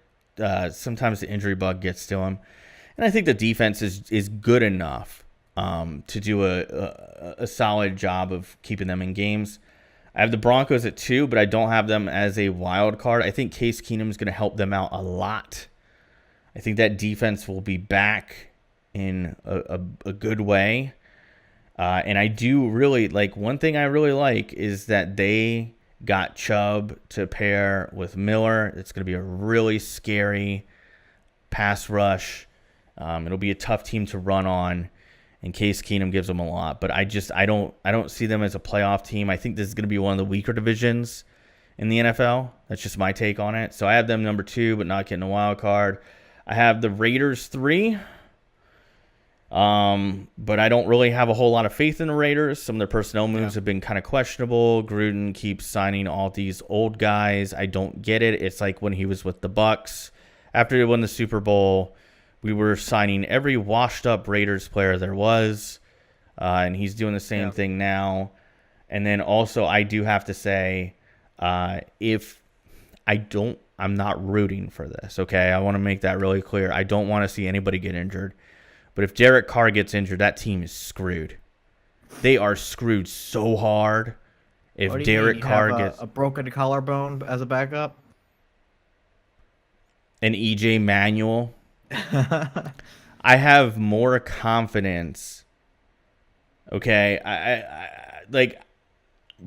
sometimes the injury bug gets to him. And I think the defense is good enough to do a solid job of keeping them in games. I have the Broncos at 2, but I don't have them as a wild card. I think Case Keenum is going to help them out a lot. I think that defense will be back in a good way. And I do really like, one thing I really like is that they got Chubb to pair with Miller. It's going to be a really scary pass rush. It'll be a tough team to run on, and Case Keenum gives them a lot. But I don't see them as a playoff team. I think this is going to be one of the weaker divisions in the NFL. That's just my take on it. So I have them number 2, but not getting a wild card. I have the Raiders 3. But I don't really have a whole lot of faith in the Raiders. Some of their personnel moves have been kind of questionable. Gruden keeps signing all these old guys. I don't get it. It's like when he was with the Bucks. After they won the Super Bowl, we were signing every washed-up Raiders player there was, and he's doing the same thing now. And then also, I do have to say, I'm not rooting for this, okay? I want to make that really clear. I don't want to see anybody get injured. But if Derek Carr gets injured, that team is screwed. They are screwed so hard. If What do you mean? Derek You Carr have gets a broken collarbone as a backup. an EJ Manuel, I have more confidence. Okay, I like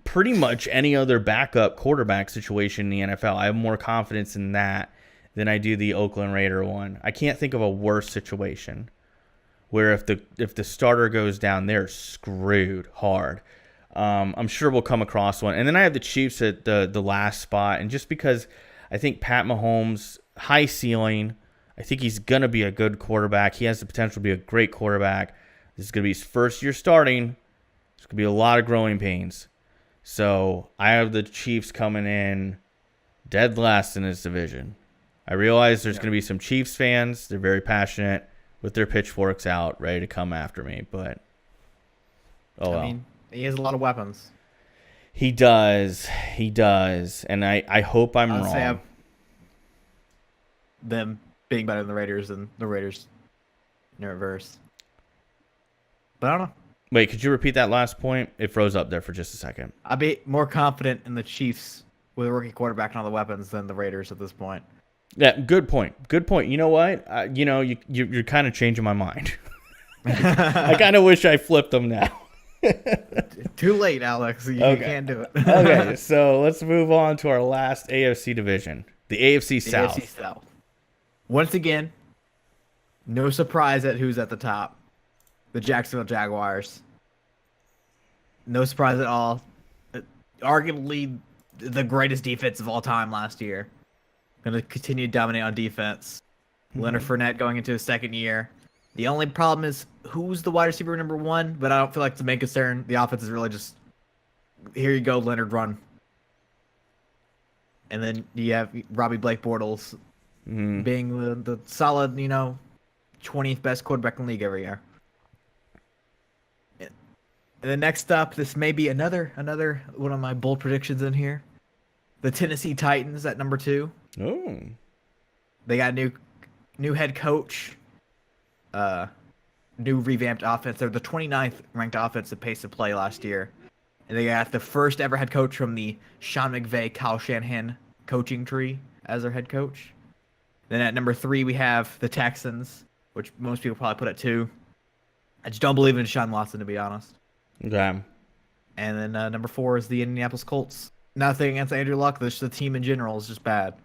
pretty much any other backup quarterback situation in the NFL. I have more confidence in that than I do the Oakland Raider one. I can't think of a worse situation where if the starter goes down, they're screwed hard. I'm sure we'll come across one. And then I have the Chiefs at the last spot, and just because I think Pat Mahomes, high ceiling, I think he's going to be a good quarterback. He has the potential to be a great quarterback. This is going to be his first year starting. There's going to be a lot of growing pains. So I have the Chiefs coming in dead last in this division. I realize there's going to be some Chiefs fans. They're very passionate with their pitchforks out, ready to come after me. But, I mean, he has a lot of weapons. He does. He does. And I hope I'm wrong. Say them being better than the Raiders and the Raiders in reverse. But I don't know. Wait, could you repeat that last point? It froze up there for just a second. I'd be more confident in the Chiefs with a rookie quarterback and all the weapons than the Raiders at this point. Yeah, good point. Good point. You know what? You're kind of changing my mind. I kind of wish I flipped them now. Too late, Alex. You can't do it. Okay, so let's move on to our last AFC division, the AFC South. AFC South. Once again, no surprise at who's at the top. The Jacksonville Jaguars. No surprise at all. Arguably the greatest defense of all time last year. Going to continue to dominate on defense. Leonard Fournette going into his second year. The only problem is who's the wide receiver number one, but I don't feel like it's a main concern. The offense is really just, here you go, Leonard, run. And then you have Robbie Blake Bortles being the solid, 20th best quarterback in the league every year. And then next up, this may be another one of my bold predictions in here. The Tennessee Titans at number 2. Oh. They got a new head coach, new revamped offense. They're the 29th ranked offensive pace of play last year. And they got the first ever head coach from the Sean McVay, Kyle Shanahan coaching tree as their head coach. Then at number 3, we have the Texans, which most people probably put at 2. I just don't believe in Deshaun Watson, to be honest. Okay. And then number 4 is the Indianapolis Colts. Nothing against Andrew Luck. The team in general is just bad.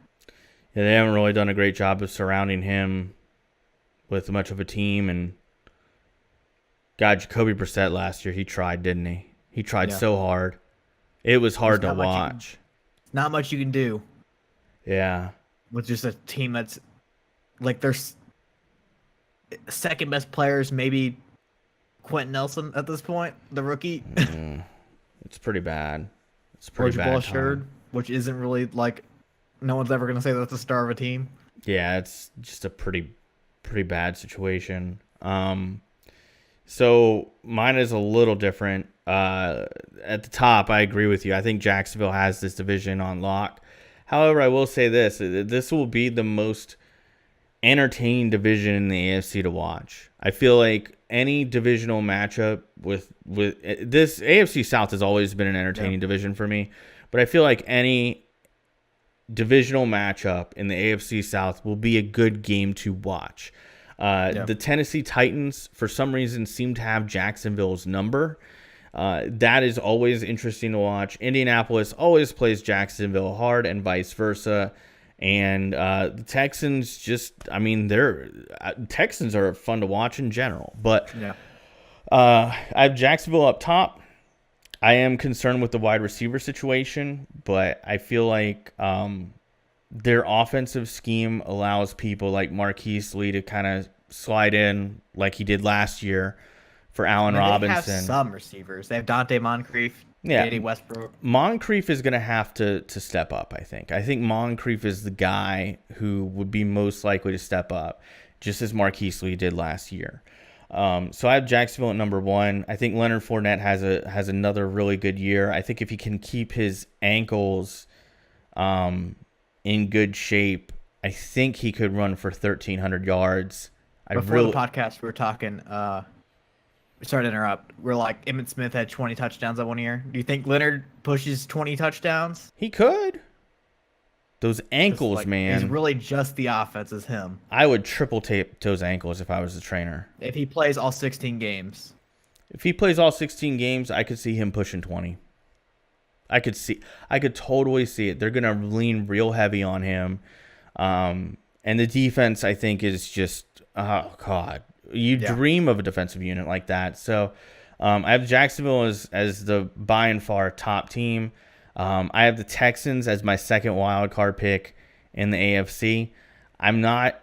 Yeah, they haven't really done a great job of surrounding him with much of a team. And God, Jacoby Brissett last year, he tried, didn't he? He tried so hard. It was hard to watch. Not much you can do. Yeah. With just a team that's like their second best players, maybe Quentin Nelson at this point, the rookie. It's pretty bad. It's pretty bad. Blanchard, which isn't really like no one's ever gonna say that's the star of a team. Yeah, it's just a pretty bad situation. So mine is a little different. At the top, I agree with you. I think Jacksonville has this division on lock. However, I will say this. This will be the most entertaining division in the AFC to watch. I feel like any divisional matchup with this AFC South has always been an entertaining division for me. But I feel like any divisional matchup in the AFC South will be a good game to watch. The Tennessee Titans, for some reason, seem to have Jacksonville's number. That is always interesting to watch. Indianapolis always plays Jacksonville hard and vice versa. And the Texans Texans are fun to watch in general. But I have Jacksonville up top. I am concerned with the wide receiver situation, but I feel like their offensive scheme allows people like Marquise Lee to kind of slide in like he did last year for Allen Robinson. They have some receivers. They have Dante Moncrief, J.D. Westbrook. Moncrief is going to have to step up, I think. I think Moncrief is the guy who would be most likely to step up, just as Marquise Lee did last year. So I have Jacksonville at number 1. I think Leonard Fournette has another really good year. I think if he can keep his ankles in in good shape. I think he could run for 1,300 yards. Before the podcast, we were talking. Sorry to interrupt. We're like, Emmitt Smith had 20 touchdowns that 1 year. Do you think Leonard pushes 20 touchdowns? He could. Those ankles, Like, man. He's really just the offense as him. I would triple tape those ankles if I was the trainer. If he plays all 16 games. If he plays all 16 games, I could see him pushing 20. I could totally see it. They're going to lean real heavy on him. And the defense, I think, is just, oh, God. You dream of a defensive unit like that. So I have Jacksonville as the by and far top team. I have the Texans as my second wild card pick in the AFC. I'm not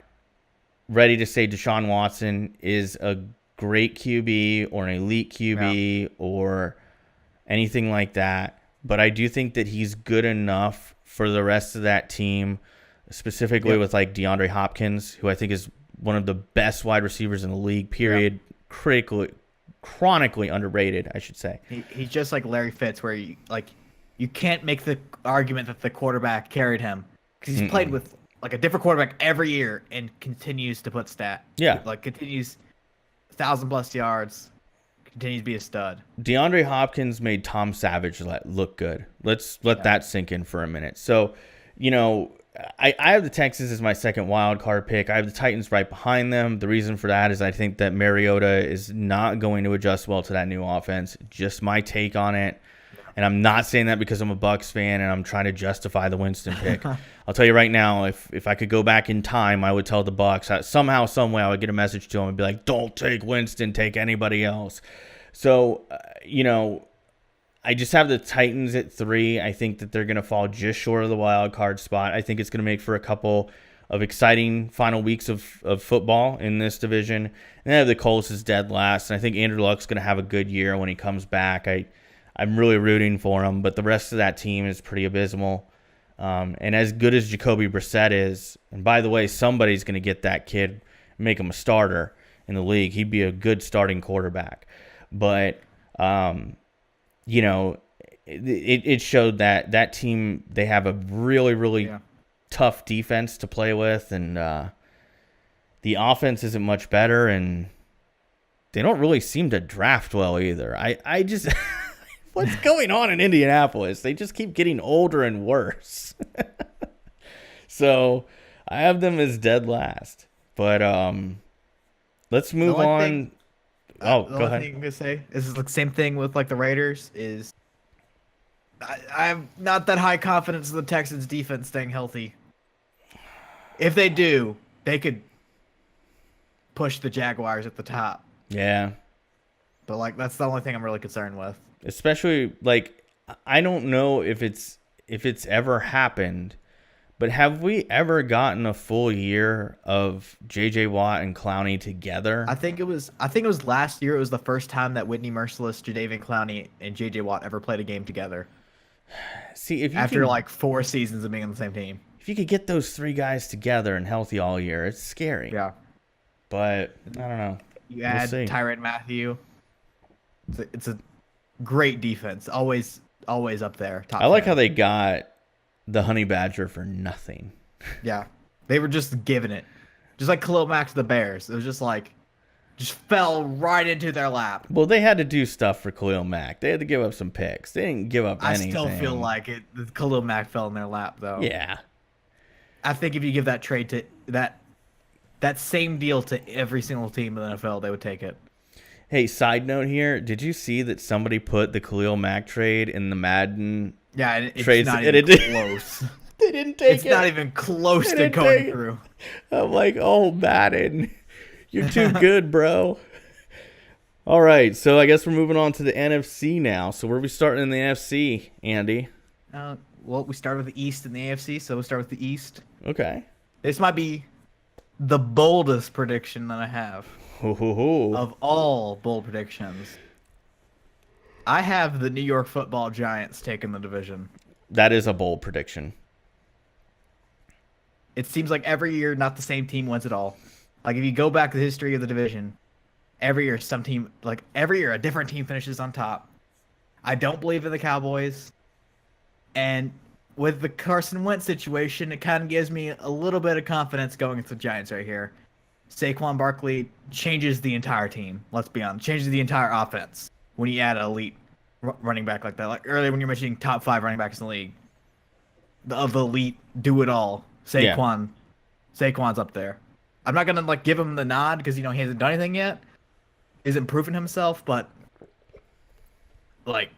ready to say Deshaun Watson is a great QB or an elite QB or anything like that, but I do think that he's good enough for the rest of that team, specifically with like DeAndre Hopkins, who I think is one of the best wide receivers in the league, period. Chronically underrated, I should say. He's just like Larry Fitz, where you can't make the argument that the quarterback carried him because he's played with like a different quarterback every year and continues to put continues 1,000+ yards, continues to be a stud. DeAndre Hopkins made Tom Savage look good. Let's let that sink in for a minute. So, I have the Texans as my second wild card pick. I have the Titans right behind them. The reason for that is I think that Mariota is not going to adjust well to that new offense. Just my take on it. And I'm not saying that because I'm a Bucs fan and I'm trying to justify the Winston pick. I'll tell you right now, if I could go back in time, I would tell the Bucs. Somehow, some way, I would get a message to them and be like, don't take Winston, take anybody else. So, I just have the Titans at 3. I think that they're going to fall just short of the wild card spot. I think it's going to make for a couple of exciting final weeks of football in this division. And then I have the Colts as dead last. And I think Andrew Luck's going to have a good year when he comes back. I'm really rooting for him, but the rest of that team is pretty abysmal. And as good as Jacoby Brissett is, and by the way, somebody's going to get that kid, make him a starter in the league. He'd be a good starting quarterback. But, it showed that team, they have a really, really tough defense to play with, and the offense isn't much better, and they don't really seem to draft well either. I just... What's going on in Indianapolis? They just keep getting older and worse. So I have them as dead last. But let's move on. Go ahead. The only thing I'm going to say is the same thing with like the Raiders is I have not that high confidence in the Texans defense staying healthy. If they do, they could push the Jaguars at the top. Yeah. But that's the only thing I'm really concerned with. Especially, I don't know if it's ever happened, but have we ever gotten a full year of J.J. Watt and Clowney together? I think it was last year. It was the first time that Whitney Merciless, Jadeveon Clowney, and J.J. Watt ever played a game together. See, if you after 4 seasons of being on the same team, if you could get those 3 guys together and healthy all year, it's scary. Yeah, but I don't know. You add Tyrann Mathieu. It's a great defense. Always up there. Top I like 10. how they got the Honey Badger for nothing. Yeah. They were just giving it. Just like Khalil Mack to the Bears. It was just fell right into their lap. Well, they had to do stuff for Khalil Mack. They had to give up some picks. They didn't give up anything. I still feel like Khalil Mack fell in their lap, though. Yeah. I think if you give that trade to that same deal to every single team in the NFL, they would take it. Hey, side note here. Did you see that somebody put the Khalil Mack trade in the Madden trades? Not even close. They didn't take it. It's not even close to going through. I'm like, oh, Madden. You're too good, bro. All right, so I guess we're moving on to the NFC now. So where are we starting in the NFC, Andy? Well, we started with the East and the AFC, so we'll start with the East. Okay. This might be the boldest prediction that I have. Of all bold predictions, I have the New York Football Giants taking the division. That is a bold prediction. It seems like every year, not the same team wins it all. Like if you go back to the history of the division, every year a different team finishes on top. I don't believe in the Cowboys, and with the Carson Wentz situation, it kind of gives me a little bit of confidence going into the Giants right here. Saquon Barkley changes the entire team. Let's be honest, changes the entire offense when you add an elite running back like that. Like earlier when you're mentioning top 5 running backs in the league, of the elite do it all. Saquon's up there. I'm not gonna like give him the nod because he hasn't done anything yet, isn't proven himself, but like,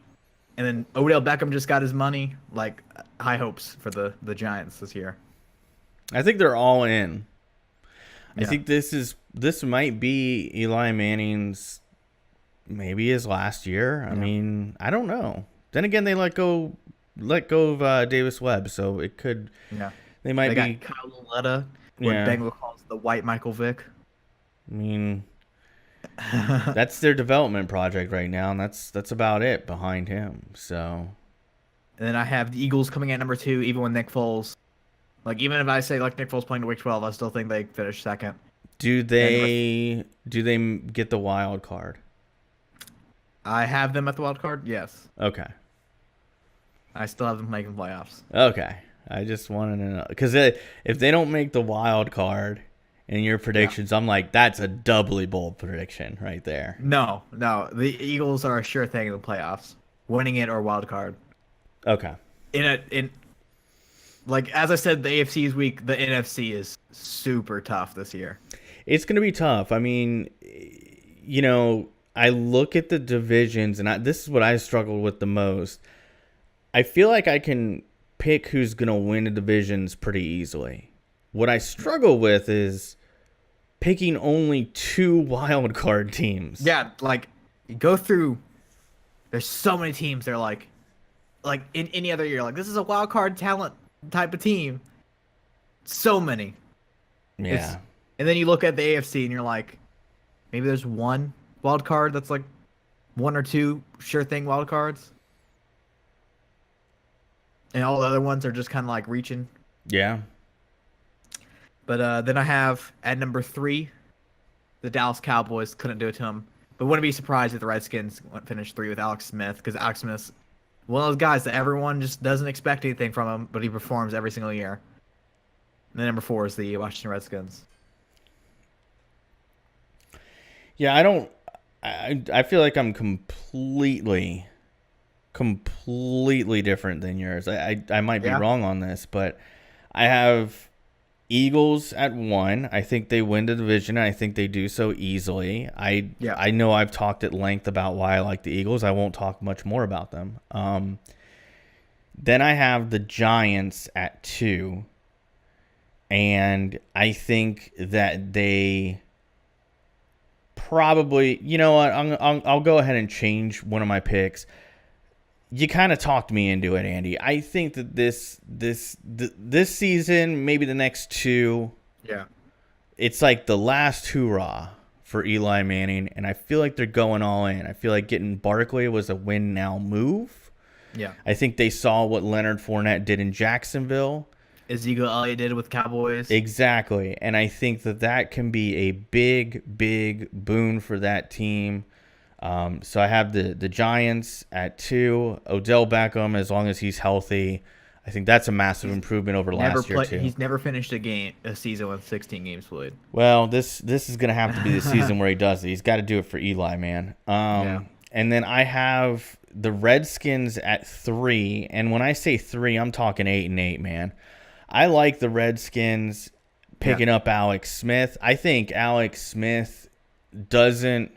and then Odell Beckham just got his money. Like, high hopes for the Giants this year. I think they're all in. Yeah. I think this might be Eli Manning's maybe his last year. I mean, I don't know. Then again, they let go of Davis Webb, so it could. Yeah. They might They be. got Kyle Lauletta, what Bengal calls the white Michael Vick. I mean, that's their development project right now, and that's about it behind him. So. And then I have the Eagles coming at number 2, even with Nick Foles. Like, even if I say like Nick Foles playing to Week 12, I still think they finish second. Do they get the wild card? I have them at the wild card. Yes, Okay. I still have them making playoffs. Okay. I just wanted to know because if they don't make the wild card in your predictions, I'm like, that's a doubly bold prediction right there. No, the Eagles are a sure thing in the playoffs, winning it or wild card. Okay. Like as I said, the AFC is weak. The NFC is super tough this year. It's going to be tough. I mean, I look at the divisions, and this is what I struggled with the most. I feel like I can pick who's going to win the divisions pretty easily. What I struggle with is picking only 2 wild card teams. Yeah, like you go through. There's so many teams. They're like in any other year, like this is a wild card talent type of team. So many. Yeah. And then you look at the AFC and you're like, maybe there's one wild card that's like 1 or 2 sure thing wild cards. And all the other ones are just kind of like reaching. Yeah. But then I have at number 3, the Dallas Cowboys. Couldn't do it to them. But wouldn't be surprised if the Redskins finished 3 with Alex Smith, because Alex Smith's one of those guys that everyone just doesn't expect anything from him, but he performs every single year. And then number 4 is the Washington Redskins. Yeah, I feel like I'm completely different than yours. I might be wrong on this, but I have Eagles at 1. I think they win the division. I think they do so easily. I know I've talked at length about why I like the Eagles. I won't talk much more about them. Then I have the Giants at 2, and I think that they probably, you know what? I'll go ahead and change one of my picks. You kind of talked me into it, Andy. I think that this season, maybe the next 2, it's like the last hoorah for Eli Manning, and I feel like they're going all in. I feel like getting Barkley was a win now move. Yeah. I think they saw what Leonard Fournette did in Jacksonville. Ezekiel Elliott did with Cowboys. Exactly, and I think that can be a big boon for that team. So I have the Giants at 2. Odell Beckham, as long as he's healthy, I think that's a massive improvement over last year too. He's never finished a season with 16 games played. Well, this is gonna have to be the season where he does it. He's got to do it for Eli, man. And then I have the Redskins at 3, and when I say 3, I'm talking 8-8, man. I like the Redskins picking up Alex Smith. I think Alex Smith doesn't.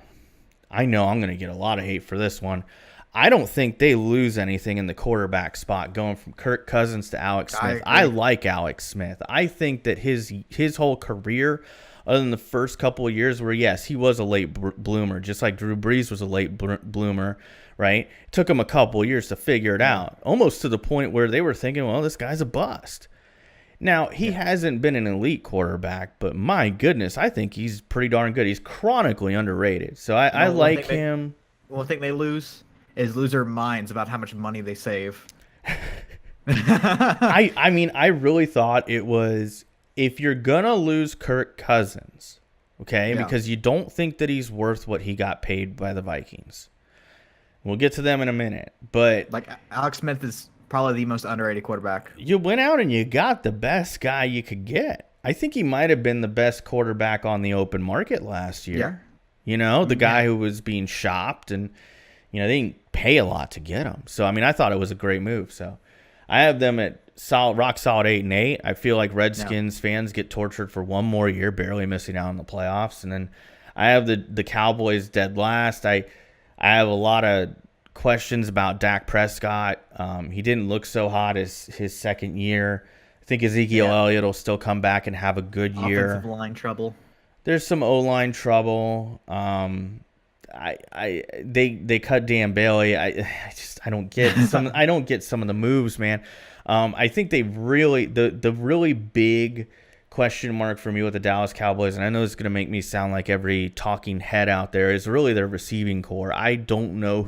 I know I'm going to get a lot of hate for this one. I don't think they lose anything in the quarterback spot going from Kirk Cousins to Alex Smith. I like Alex Smith. I think that his whole career, other than the first couple of years where, yes, he was a late bloomer, just like Drew Brees was a late bloomer, right? It took him a couple of years to figure it out, almost to the point where they were thinking, well, this guy's a bust. Now, he hasn't been an elite quarterback, but my goodness, I think he's pretty darn good. He's chronically underrated. So I like him. One thing they lose is lose their minds about how much money they save. I mean, I really thought it was, if you're going to lose Kirk Cousins, okay, because you don't think that he's worth what he got paid by the Vikings. We'll get to them in a minute. But like Alex Smith is Probably the most underrated quarterback. You went out and you got the best guy you could get. I think he might have been the best quarterback on the open market last year. You know, the guy who was being shopped, and they didn't pay a lot to get him. So I mean, I thought it was a great move. So I have them at rock solid 8-8. I feel like Redskins fans get tortured for one more year, barely missing out on the playoffs, and then I have the Cowboys dead last. I have a lot of questions about Dak Prescott. He didn't look so hot as his second year. I think Ezekiel Elliott will still come back and have a good year. Offensive line trouble. There's some O-line trouble. They cut Dan Bailey. I don't get some. I don't get some of the moves, man. I think they really the really big question mark for me with the Dallas Cowboys, and I know it's going to make me sound like every talking head out there, is really their receiving core. I don't know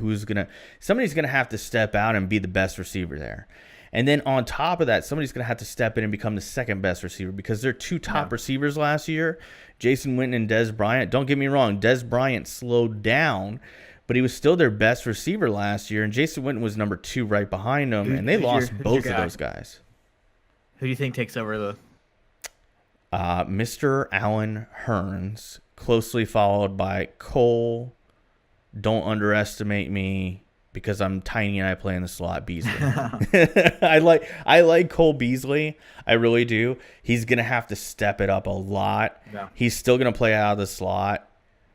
somebody's going to have to step out and be the best receiver there. And then on top of that, somebody's going to have to step in and become the second best receiver, because their two top receivers last year, Jason Witten and Dez Bryant. Don't get me wrong, Dez Bryant slowed down, but he was still their best receiver last year, and Jason Witten was number 2 right behind him, and they lost both of those guys. Who do you think takes over the... Mr. Allen Hurns, closely followed by Cole. Don't underestimate me, because I'm tiny and I play in the slot, Beasley. I like Cole Beasley. I really do. He's going to have to step it up a lot. Yeah. He's still going to play out of the slot,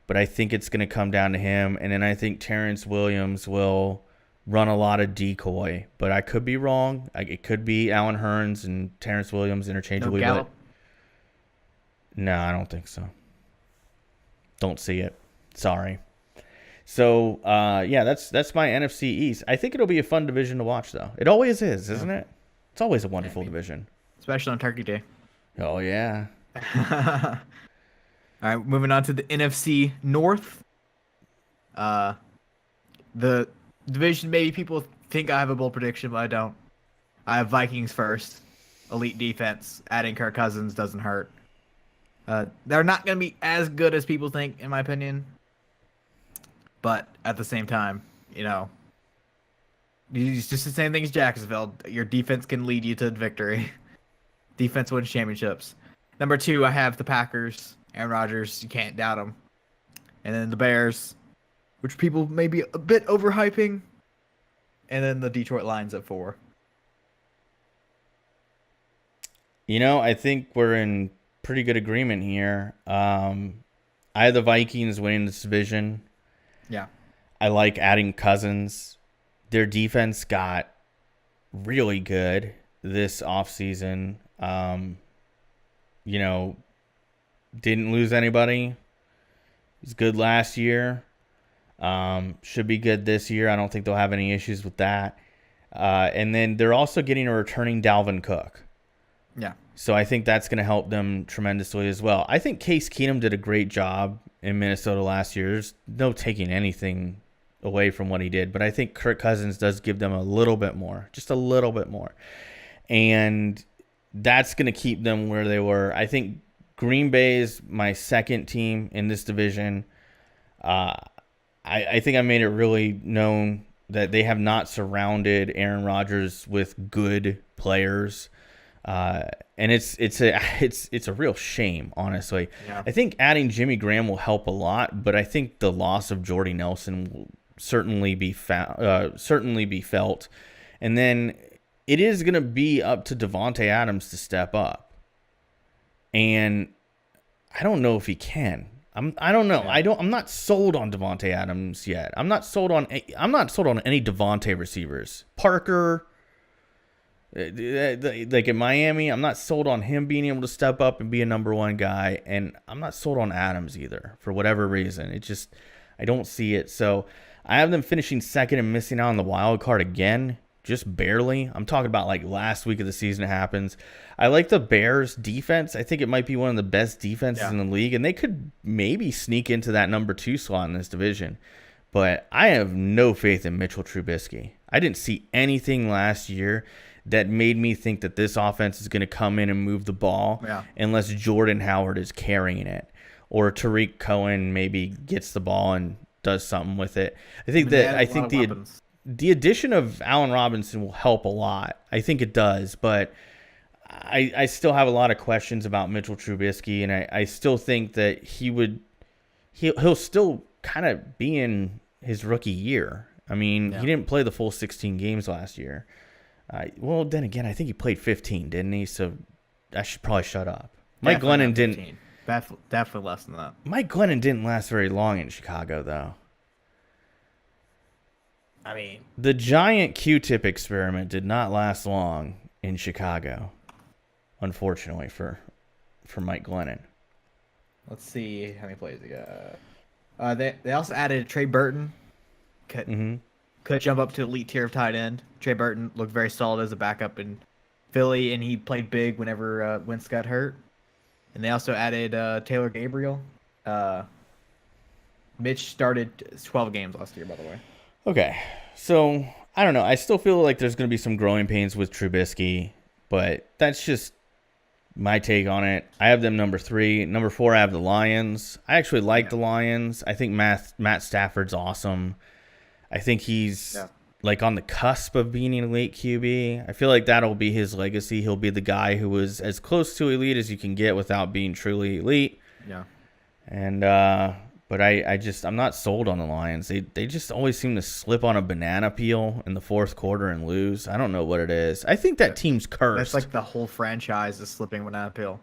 but I think it's going to come down to him. And then I think Terrence Williams will run a lot of decoy, but I could be wrong. It could be Allen Hurns and Terrence Williams interchangeably. No Gallup? No, I don't think so. Don't see it. Sorry. So, that's my NFC East. I think it'll be a fun division to watch, though. It always is, isn't it? It's always a wonderful division. Especially on Turkey Day. Oh, yeah. All right, moving on to the NFC North. The division, maybe people think I have a bold prediction, but I don't. I have Vikings first. Elite defense. Adding Kirk Cousins doesn't hurt. They're not going to be as good as people think, in my opinion. But at the same time, it's just the same thing as Jacksonville. Your defense can lead you to victory. Defense wins championships. Number 2, I have the Packers. Aaron Rodgers, you can't doubt him. And then the Bears, which people may be a bit overhyping. And then the Detroit Lions at 4. I think we're in pretty good agreement here. I have the Vikings winning this division. Yeah. I like adding Cousins. Their defense got really good this offseason. Didn't lose anybody. He's good last year. Should be good this year. I don't think they'll have any issues with that. And then they're also getting a returning Dalvin Cook. Yeah. So I think that's going to help them tremendously as well. I think Case Keenum did a great job in Minnesota last year. There's no taking anything away from what he did, but I think Kirk Cousins does give them a little bit more, just a little bit more. And that's going to keep them where they were. I think Green Bay is my second team in this division. I think I made it really known that they have not surrounded Aaron Rodgers with good players. And it's a real shame, honestly. Yeah. I think adding Jimmy Graham will help a lot, but I think the loss of Jordy Nelson will certainly be felt. And then it is going to be up to Davante Adams to step up. And I don't know if he can. I don't know. Yeah. I'm not sold on Davante Adams yet. I'm not sold on any Davante receivers. Parker, like in Miami, I'm not sold on him being able to step up and be a number one guy, and I'm not sold on Adams either for whatever reason. I don't see it. So I have them finishing second and missing out on the wild card again, just barely. I'm talking about like last week of the season it happens. I like the Bears defense. I think it might be one of the best defenses in the league, and they could maybe sneak into that number 2 slot in this division. But I have no faith in Mitchell Trubisky. I didn't see anything last year that made me think that this offense is going to come in and move the ball unless Jordan Howard is carrying it, or Tariq Cohen maybe gets the ball and does something with it. I think the addition of Allen Robinson will help a lot. I think it does, but I still have a lot of questions about Mitchell Trubisky, and I still think that he'll still kind of be in his rookie year. I mean, he didn't play the full 16 games last year. Well, then again, I think he played 15, didn't he? So I should probably shut up. Mike Glennon didn't. Definitely less than that. Mike Glennon didn't last very long in Chicago, though. I mean, the giant Q-tip experiment did not last long in Chicago, unfortunately for Mike Glennon. Let's see how many plays he got. They also added Trey Burton. Could jump up to elite tier of tight end. Trey Burton looked very solid as a backup in Philly, and he played big whenever Wentz got hurt. And they also added Taylor Gabriel. Mitch started 12 games last year, by the way. Okay, so I don't know. I still feel like there's going to be some growing pains with Trubisky, but that's just my take on it. I have them number 3. Number 4, I have the Lions. I actually like the Lions. I think Matt Stafford's awesome. I think he's like on the cusp of being an elite QB. I feel like that'll be his legacy. He'll be the guy who was as close to elite as you can get without being truly elite. Yeah. And but I'm not sold on the Lions. They just always seem to slip on a banana peel in the fourth quarter and lose. I don't know what it is. I think that team's cursed. That's like the whole franchise is slipping banana peel.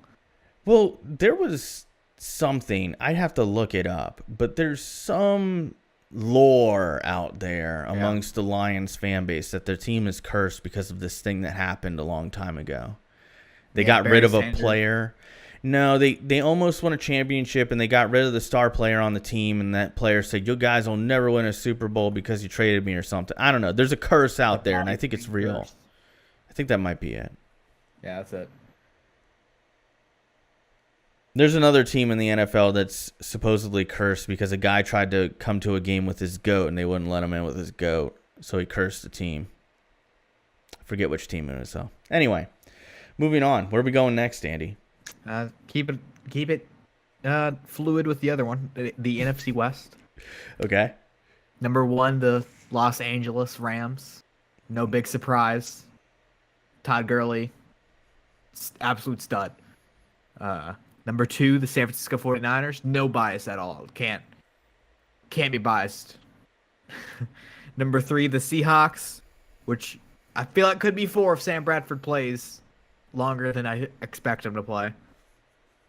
Well, there was something. I'd have to look it up, but there's some lore out there amongst the Lions fan base that their team is cursed because of this thing that happened a long time ago. They got rid of a player. No, they almost won a championship, and they got rid of the star player on the team, and that player said, "You guys will never win a Super Bowl because you traded me," or something. I don't know. There's a curse out there, and I think it's real. I think that might be it. Yeah, that's it. There's another team in the NFL that's supposedly cursed because a guy tried to come to a game with his goat, and they wouldn't let him in with his goat, so he cursed the team. I forget which team it was, though. Anyway, moving on. Where are we going next, Andy? Keep it fluid with the other one, the NFC West. Okay. Number 1, the Los Angeles Rams. No big surprise. Todd Gurley, absolute stud. Number 2, the San Francisco 49ers. No bias at all. Can't be biased. Number 3, the Seahawks, which I feel like could be 4 if Sam Bradford plays longer than I expect him to play.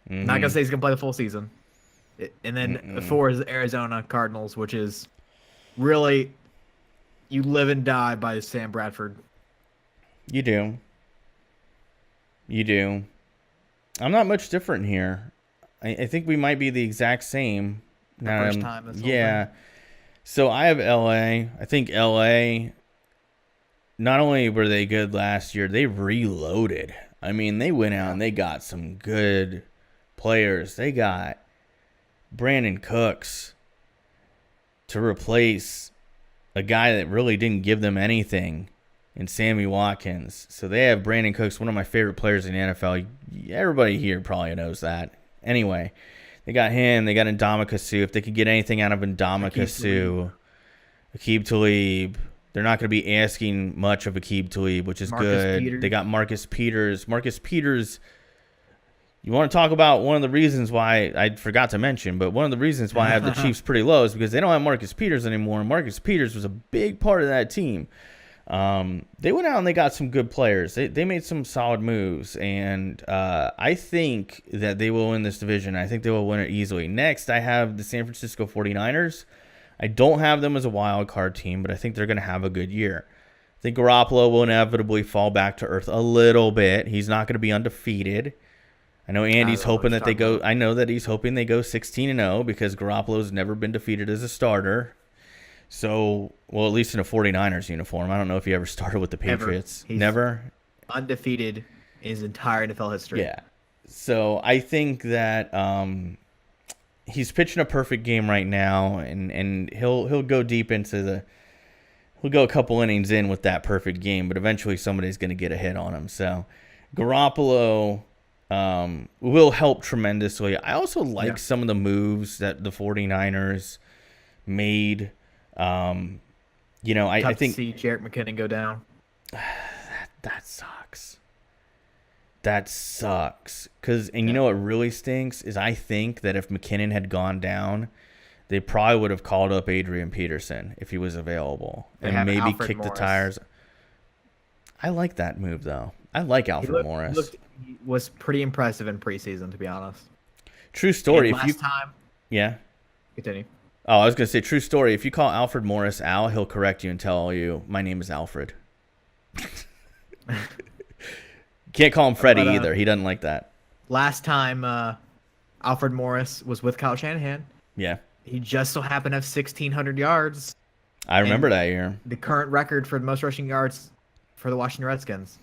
Not going to say he's going to play the full season. And then 4 is the Arizona Cardinals, which is really, you live and die by Sam Bradford. You do. I'm not much different here. I think we might be the exact same. First time. Yeah. So I have LA. I think LA, not only were they good last year, they reloaded. I mean, they went out and they got some good players. They got Brandon Cooks to replace a guy that really didn't give them anything in Sammy Watkins. So they have Brandon Cooks, one of my favorite players in the NFL. Everybody here probably knows that. Anyway, they got him. They got Ndamukong Suh. If they could get anything out of Ndamukong Suh, Aqib Talib, they're not going to be asking much of Aqib Talib, which is good. Peters. They got Marcus Peters. Marcus Peters, you want to talk about one of the reasons why I forgot to mention, but one of the reasons why I have the Chiefs pretty low is because they don't have Marcus Peters anymore. And Marcus Peters was a big part of that team. They went out and they got some good players. They made some solid moves, and I think that they will win this division. I think they will win it easily. Next, I have the San Francisco 49ers. I don't have them as a wild card team, but I think they're going to have a good year. I think Garoppolo will inevitably fall back to earth a little bit. He's not going to be undefeated. I know Andy's hoping that they go. I know that he's hoping they go 16-0 because Garoppolo's never been defeated as a starter. So, well, at least in a 49ers uniform. I don't know if he ever started with the Patriots. Never? Undefeated in his entire NFL history. Yeah. So, I think that he's pitching a perfect game right now, and he'll go deep into the – he'll go a couple innings in with that perfect game, but eventually somebody's going to get a hit on him. So, Garoppolo will help tremendously. I also like some of the moves that the 49ers made. I Tough think to see Jarrett McKinnon go down. that sucks. That sucks. And you know what really stinks is I think that if McKinnon had gone down, they probably would have called up Adrian Peterson if he was available and maybe Alfred kicked Morris. the tires. I like that move, though. I like Alfred Morris. He was pretty impressive in preseason, to be honest. True story. And last time, yeah. continue. Oh, I was gonna say true story. If you call Alfred Morris Al, he'll correct you and tell you my name is Alfred. Can't call him Freddie either. He doesn't like that. Last time, Alfred Morris was with Kyle Shanahan. Yeah. He just so happened to have 1,600 yards. I remember that year. The current record for the most rushing yards for the Washington Redskins.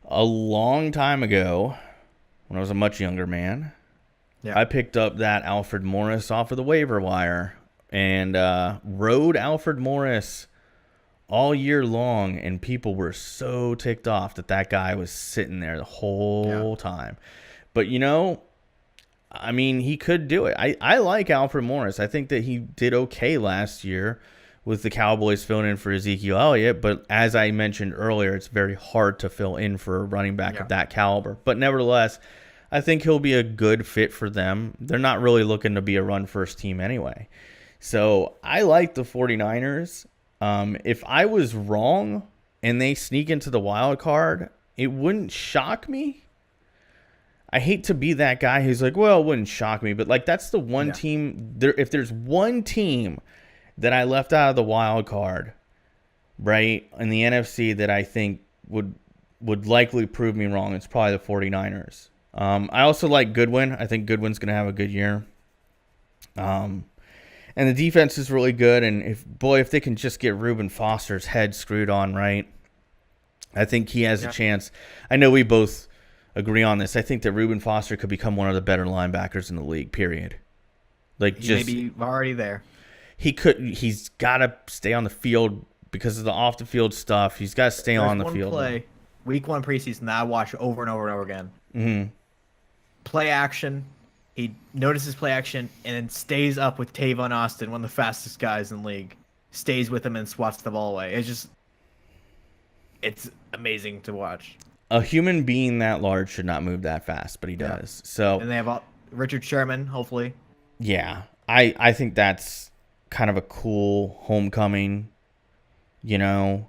A long time ago, when I was a much younger man, I picked up that Alfred Morris off of the waiver wire and rode Alfred Morris all year long, and people were so ticked off that guy was sitting there the whole time. But, I mean, he could do it. I like Alfred Morris. I think that he did okay last year with the Cowboys filling in for Ezekiel Elliott. But as I mentioned earlier, it's very hard to fill in for a running back of that caliber. But nevertheless, I think he'll be a good fit for them. They're not really looking to be a run-first team anyway. So I like the 49ers. If I was wrong and they sneak into the wild card, it wouldn't shock me. I hate to be that guy who's like, well, it wouldn't shock me. But, that's the one team. If there's one team that I left out of the wild card, right, in the NFC that I think would likely prove me wrong, it's probably the 49ers. I also like Goodwin. I think Goodwin's going to have a good year. And the defense is really good. And if they can just get Reuben Foster's head screwed on right, I think he has a chance. I know we both agree on this. I think that Reuben Foster could become one of the better linebackers in the league, period. Maybe already there. He's got to stay on the field because of the off the field stuff. He's got to stay on the field. Week 1 preseason that I watched over and over and over again. Mm-hmm. Play action. He notices play action and then stays up with Tavon Austin, one of the fastest guys in the league. Stays with him and swats the ball away. It's amazing to watch. A human being that large should not move that fast, but he does. So, and they have Richard Sherman, hopefully. Yeah, I think that's kind of a cool homecoming, So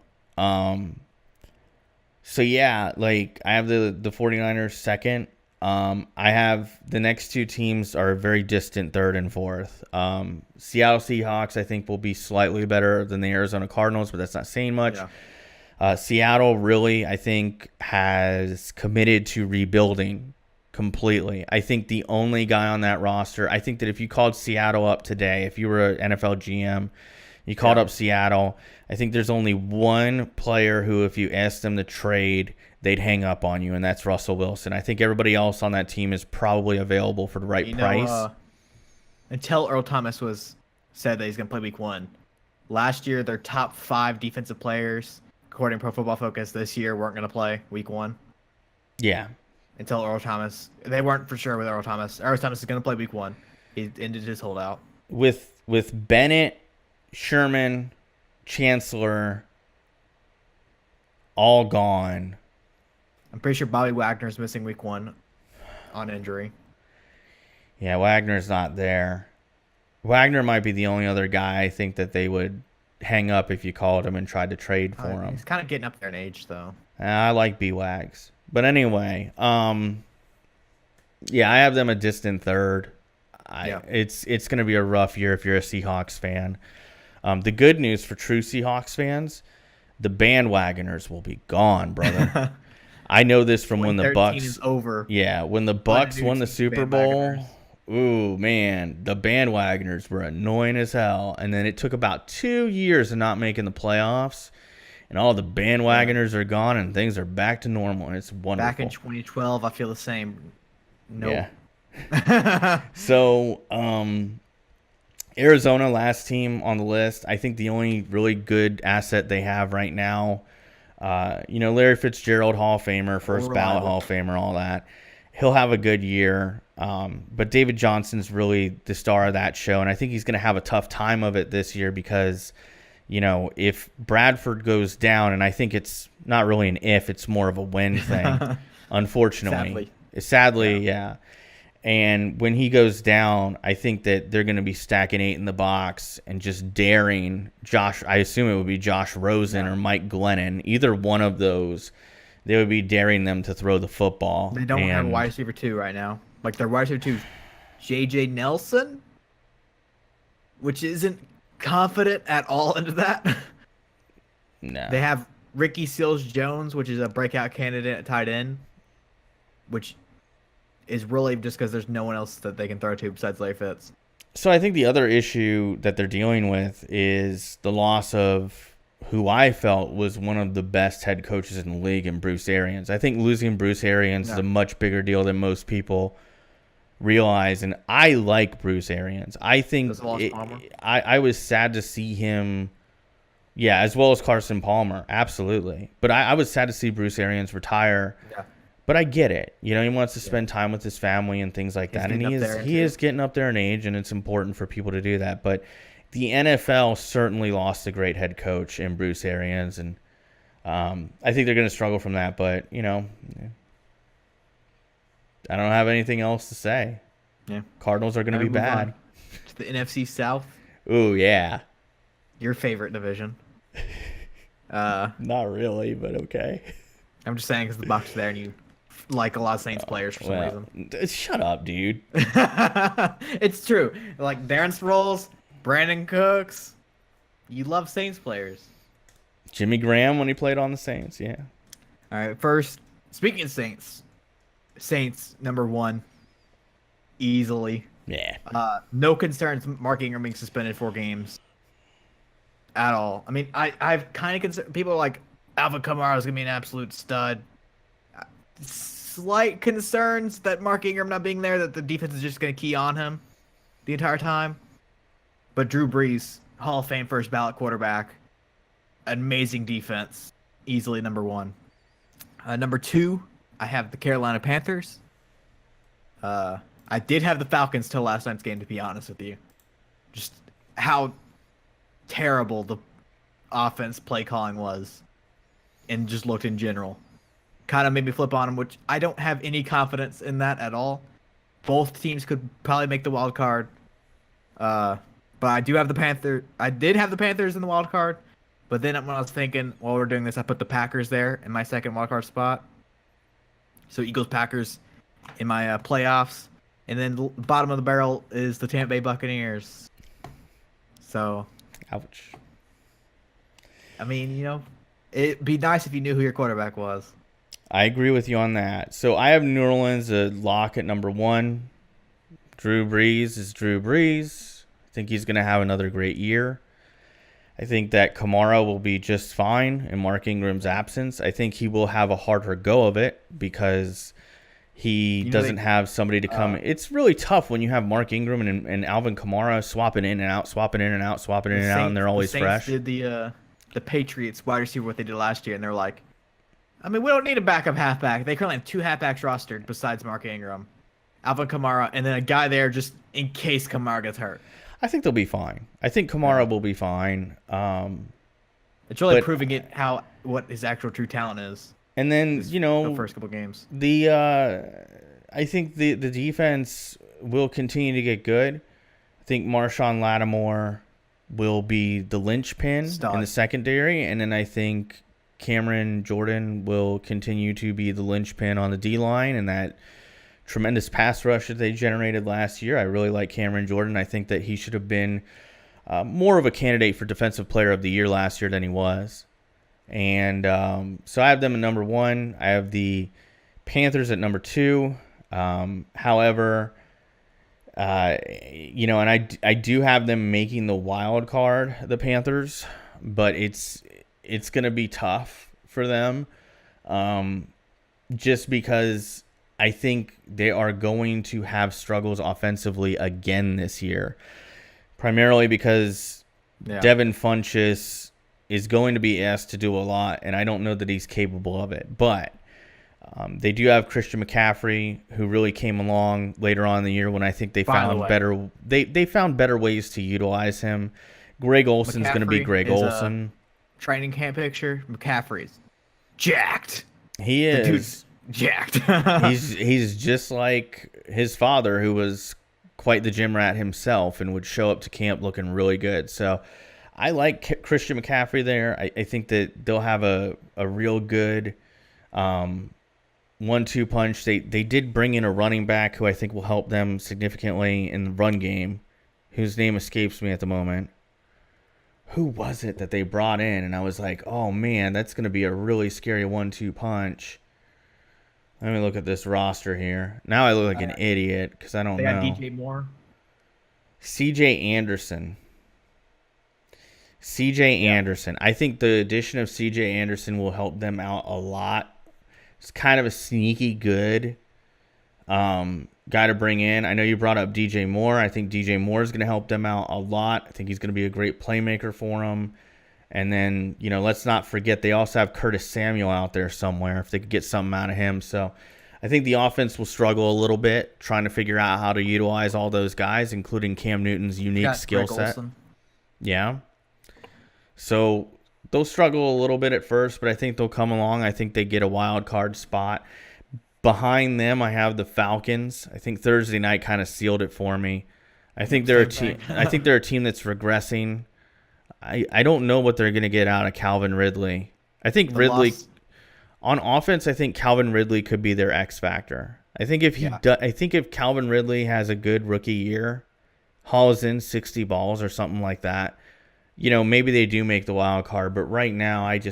yeah, I have the 49ers second. I have the next two teams are very distant third and fourth. Seattle Seahawks, I think, will be slightly better than the Arizona Cardinals, but that's not saying much. Yeah. Seattle really, I think, has committed to rebuilding completely. I think the only guy on that roster, I think that if you called Seattle up today, if you were an NFL GM, you called up Seattle, I think there's only one player who, if you asked them to trade, they'd hang up on you, and that's Russell Wilson. I think everybody else on that team is probably available for the right price. Until Earl Thomas said that he's going to play week 1. Last year, their top 5 defensive players, according to Pro Football Focus, this year weren't going to play week 1. Yeah. Until Earl Thomas. They weren't for sure with Earl Thomas. Earl Thomas is going to play week 1. He ended his holdout. With Bennett, Sherman, Chancellor, all gone. I'm pretty sure Bobby Wagner's missing week 1 on injury. Yeah, Wagner's not there. Wagner might be the only other guy I think that they would hang up if you called him and tried to trade for him. He's kind of getting up there in age, though. I like B-Wags. But anyway, yeah, I have them a distant third. It's going to be a rough year if you're a Seahawks fan. The good news for true Seahawks fans, the bandwagoners will be gone, brother. I know this from when the Bucks is over. Yeah, when the Bucks won the Super Bowl. Ooh, man, the bandwagoners were annoying as hell. And then it took about 2 years of not making the playoffs. And all the bandwagoners are gone and things are back to normal. And it's wonderful. Back in 2012, I feel the same. Nope. Yeah. So, Arizona, last team on the list. I think the only really good asset they have right now, Larry Fitzgerald, Hall of Famer, first ballot Hall of Famer, all that. He'll have a good year. But David Johnson's really the star of that show. And I think he's going to have a tough time of it this year because if Bradford goes down, and I think it's not really an if, it's more of a when thing, unfortunately. Sadly, yeah. And when he goes down, I think that they're going to be stacking 8 in the box and just daring Josh. I assume it would be Josh Rosen or Mike Glennon. Either one of those, they would be daring them to throw the football. They don't have a wide receiver 2 right now. Like, their wide receiver 2 is J.J. Nelson, which isn't confident at all into that. No. They have Ricky Seals-Jones, which is a breakout candidate at tight end, which is really just because there's no one else that they can throw to besides Larry Fitz. So I think the other issue that they're dealing with is the loss of who I felt was one of the best head coaches in the league in Bruce Arians. I think losing Bruce Arians is a much bigger deal than most people realize, and I like Bruce Arians. I think I was sad to see him, as well as Carson Palmer, absolutely. But I was sad to see Bruce Arians retire. Yeah. But I get it. He wants to spend time with his family and things like that. And he is getting up there in age, and it's important for people to do that. But the NFL certainly lost a great head coach in Bruce Arians, and I think they're going to struggle from that. But, I don't have anything else to say. Yeah. Cardinals are going to be bad. To the NFC South. Ooh, yeah. Your favorite division. Not really, but okay. I'm just saying because the Bucs are there and you like a lot of Saints players for some reason. Shut up, dude. It's true. Like Darren Sproles, Brandon Cooks. You love Saints players. Jimmy Graham when he played on the Saints, yeah. All right, first, speaking of Saints number 1, easily. Yeah. No concerns. Mark Ingram being suspended 4 games at all. I mean, I've kind of concerned. People are like, Alvin Kamara is gonna be an absolute stud. Slight concerns that Mark Ingram not being there, that the defense is just gonna key on him the entire time. But Drew Brees, Hall of Fame first ballot quarterback, amazing defense, easily number 1. Number 2, I have the Carolina Panthers. I did have the Falcons till last night's game, to be honest with you. Just how terrible the offense play calling was and just looked in general. Kind of made me flip on them, which I don't have any confidence in that at all. Both teams could probably make the wild card. But I do have the Panthers. I did have the Panthers in the wild card. But then when I was thinking, while we're doing this, I put the Packers there in my second wild card spot. So Eagles-Packers in my playoffs. And then the bottom of the barrel is the Tampa Bay Buccaneers. So, ouch. I mean, it'd be nice if you knew who your quarterback was. I agree with you on that. So I have New Orleans a lock at number 1. Drew Brees is Drew Brees. I think he's going to have another great year. I think that Kamara will be just fine in Mark Ingram's absence. I think he will have a harder go of it because he doesn't have somebody to come. It's really tough when you have Mark Ingram and Alvin Kamara swapping in and out, and they're always fresh. Did the Patriots wide receiver what they did last year, and they're like, I mean, we don't need a backup halfback. They currently have 2 halfbacks rostered besides Mark Ingram, Alvin Kamara, and then a guy there just in case Kamara gets hurt. I think they'll be fine. I think Kamara will be fine. It's really proving what his actual true talent is. And then the first couple games. I think the defense will continue to get good. I think Marshawn Lattimore will be the linchpin in the secondary, and then I think Cameron Jordan will continue to be the linchpin on the D-line, and that tremendous pass rush that they generated last year. I really like Cameron Jordan. I think that he should have been more of a candidate for Defensive Player of the Year last year than he was. And so I have them at number 1. I have the Panthers at number 2. However, and I do have them making the wild card, the Panthers, but it's going to be tough for them just because I think they are going to have struggles offensively again this year, primarily because Devin Funchess is going to be asked to do a lot, and I don't know that he's capable of it. But they do have Christian McCaffrey, who really came along later on in the year when I think they found better. They found better ways to utilize him. Greg Olson's going to be McCaffrey Greg is a Olson. training camp picture. McCaffrey's jacked. He The is. dude's jacked. He's just like his father, who was quite the gym rat himself and would show up to camp looking really good. So I like Christian McCaffrey there. I think that they'll have a real good 1-2 punch. They did bring in a running back who I think will help them significantly in the run game, whose name escapes me at the moment. Who was it that they brought in? And I was like, oh man, that's going to be a really scary 1-2 punch. Let me look at this roster here. Now I look like an idiot because I don't They know. got DJ Moore. CJ Anderson. CJ Anderson. I think the addition of CJ Anderson will help them out a lot. It's kind of a sneaky good guy to bring in. I know you brought up DJ Moore. I think DJ Moore is going to help them out a lot. I think he's going to be a great playmaker for them. And then, let's not forget they also have Curtis Samuel out there somewhere if they could get something out of him. So I think the offense will struggle a little bit trying to figure out how to utilize all those guys, including Cam Newton's unique skill set. Yeah. So they'll struggle a little bit at first, but I think they'll come along. I think they get a wild card spot. Behind them, I have the Falcons. I think Thursday night kind of sealed it for me. I think they're a team. I think they're a team that's regressing. I don't know what they're going to get out of Calvin Ridley. I think Ridley on offense. I think Calvin Ridley could be their X factor. I think if if Calvin Ridley has a good rookie year, hauls in 60 balls or something like that, maybe they do make the wild card. But right now, I'm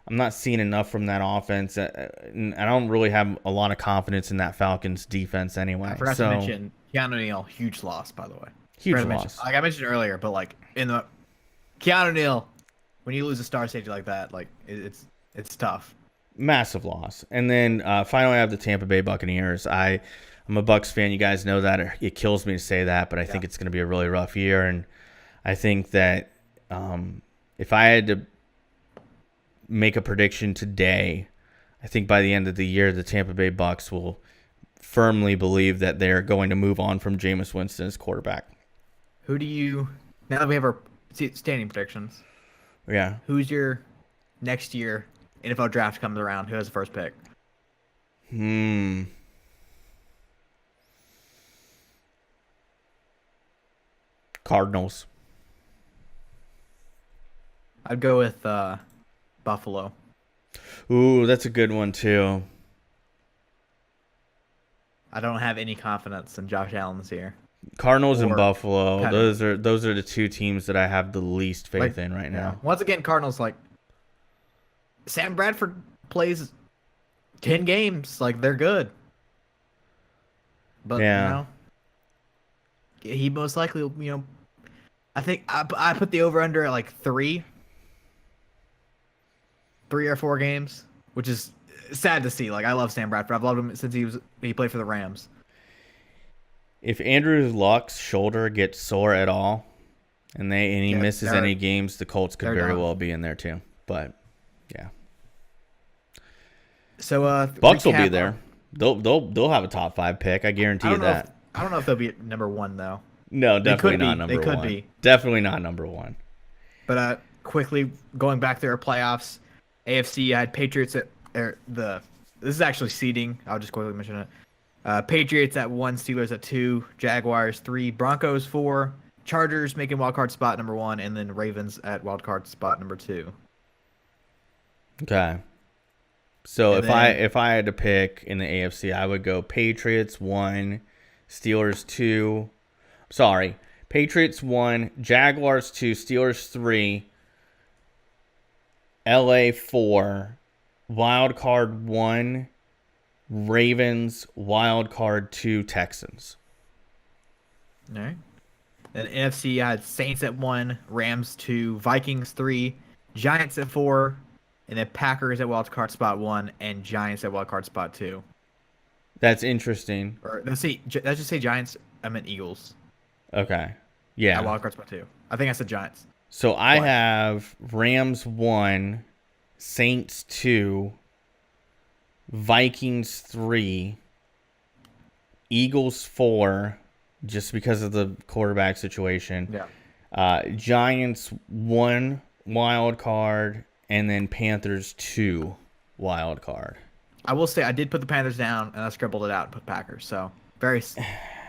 not seeing enough from that offense. And I don't really have a lot of confidence in that Falcons defense anyway. I forgot to mention Keanu Neal, huge loss, by the way. Huge loss. Like I mentioned earlier, but like in the Keanu Neal, when you lose a star safety like that, like it's tough. Massive loss. And then finally I have the Tampa Bay Buccaneers. I'm a Bucs fan. You guys know that. It kills me to say that, but I think it's going to be a really rough year. And I think that if I had to make a prediction today, I think by the end of the year, the Tampa Bay Bucs will firmly believe that they're going to move on from Jameis Winston as quarterback. Who do you, now that we have our standing predictions, who's your next year NFL draft comes around, who has the first pick? Cardinals. I'd go with Buffalo. Ooh, that's a good one too. I don't have any confidence in Josh Allen this year. Cardinals and Buffalo. Cardinals. Those are the two teams that I have the least faith in right now. Once again, Cardinals, like Sam Bradford plays 10 games, like they're good. But he most likely, I think I put the over under at like 3 or 4 games, which is sad to see. Like I love Sam Bradford. I've loved him since he played for the Rams. If Andrew Luck's shoulder gets sore at all, and he misses any games, the Colts could very well be in there too. But yeah. So Bucs will be there. They'll have a top 5 pick. I guarantee you that. I don't know if they'll be at number 1 though. No, definitely not number 1. They could be. Definitely not number 1. But quickly going back to our playoffs, AFC I had Patriots at this is actually seeding. I'll just quickly mention it. Patriots at 1, Steelers at 2, Jaguars 3, Broncos 4, Chargers making wildcard spot number 1, and then Ravens at wildcard spot number 2. Okay. So if I had to pick in the AFC, I would go Patriots 1, Steelers 2. Sorry, Patriots 1, Jaguars 2, Steelers 3, LA 4, wild card 1, Ravens, wild card 2, Texans. All right. Then NFC I had Saints at 1, Rams 2, Vikings 3, Giants at 4. And then Packers at wildcard spot 1 and Giants at wildcard spot 2. That's interesting. Or let's just say Giants. I meant Eagles. Okay. Yeah. At wildcard spot 2. I think I said Giants. So I have Rams 1, Saints 2, Vikings 3, Eagles 4, just because of the quarterback situation. Yeah. Giants 1 wild card, and then Panthers 2 wild card. I will say I did put the Panthers down, and I scribbled it out and put Packers. So very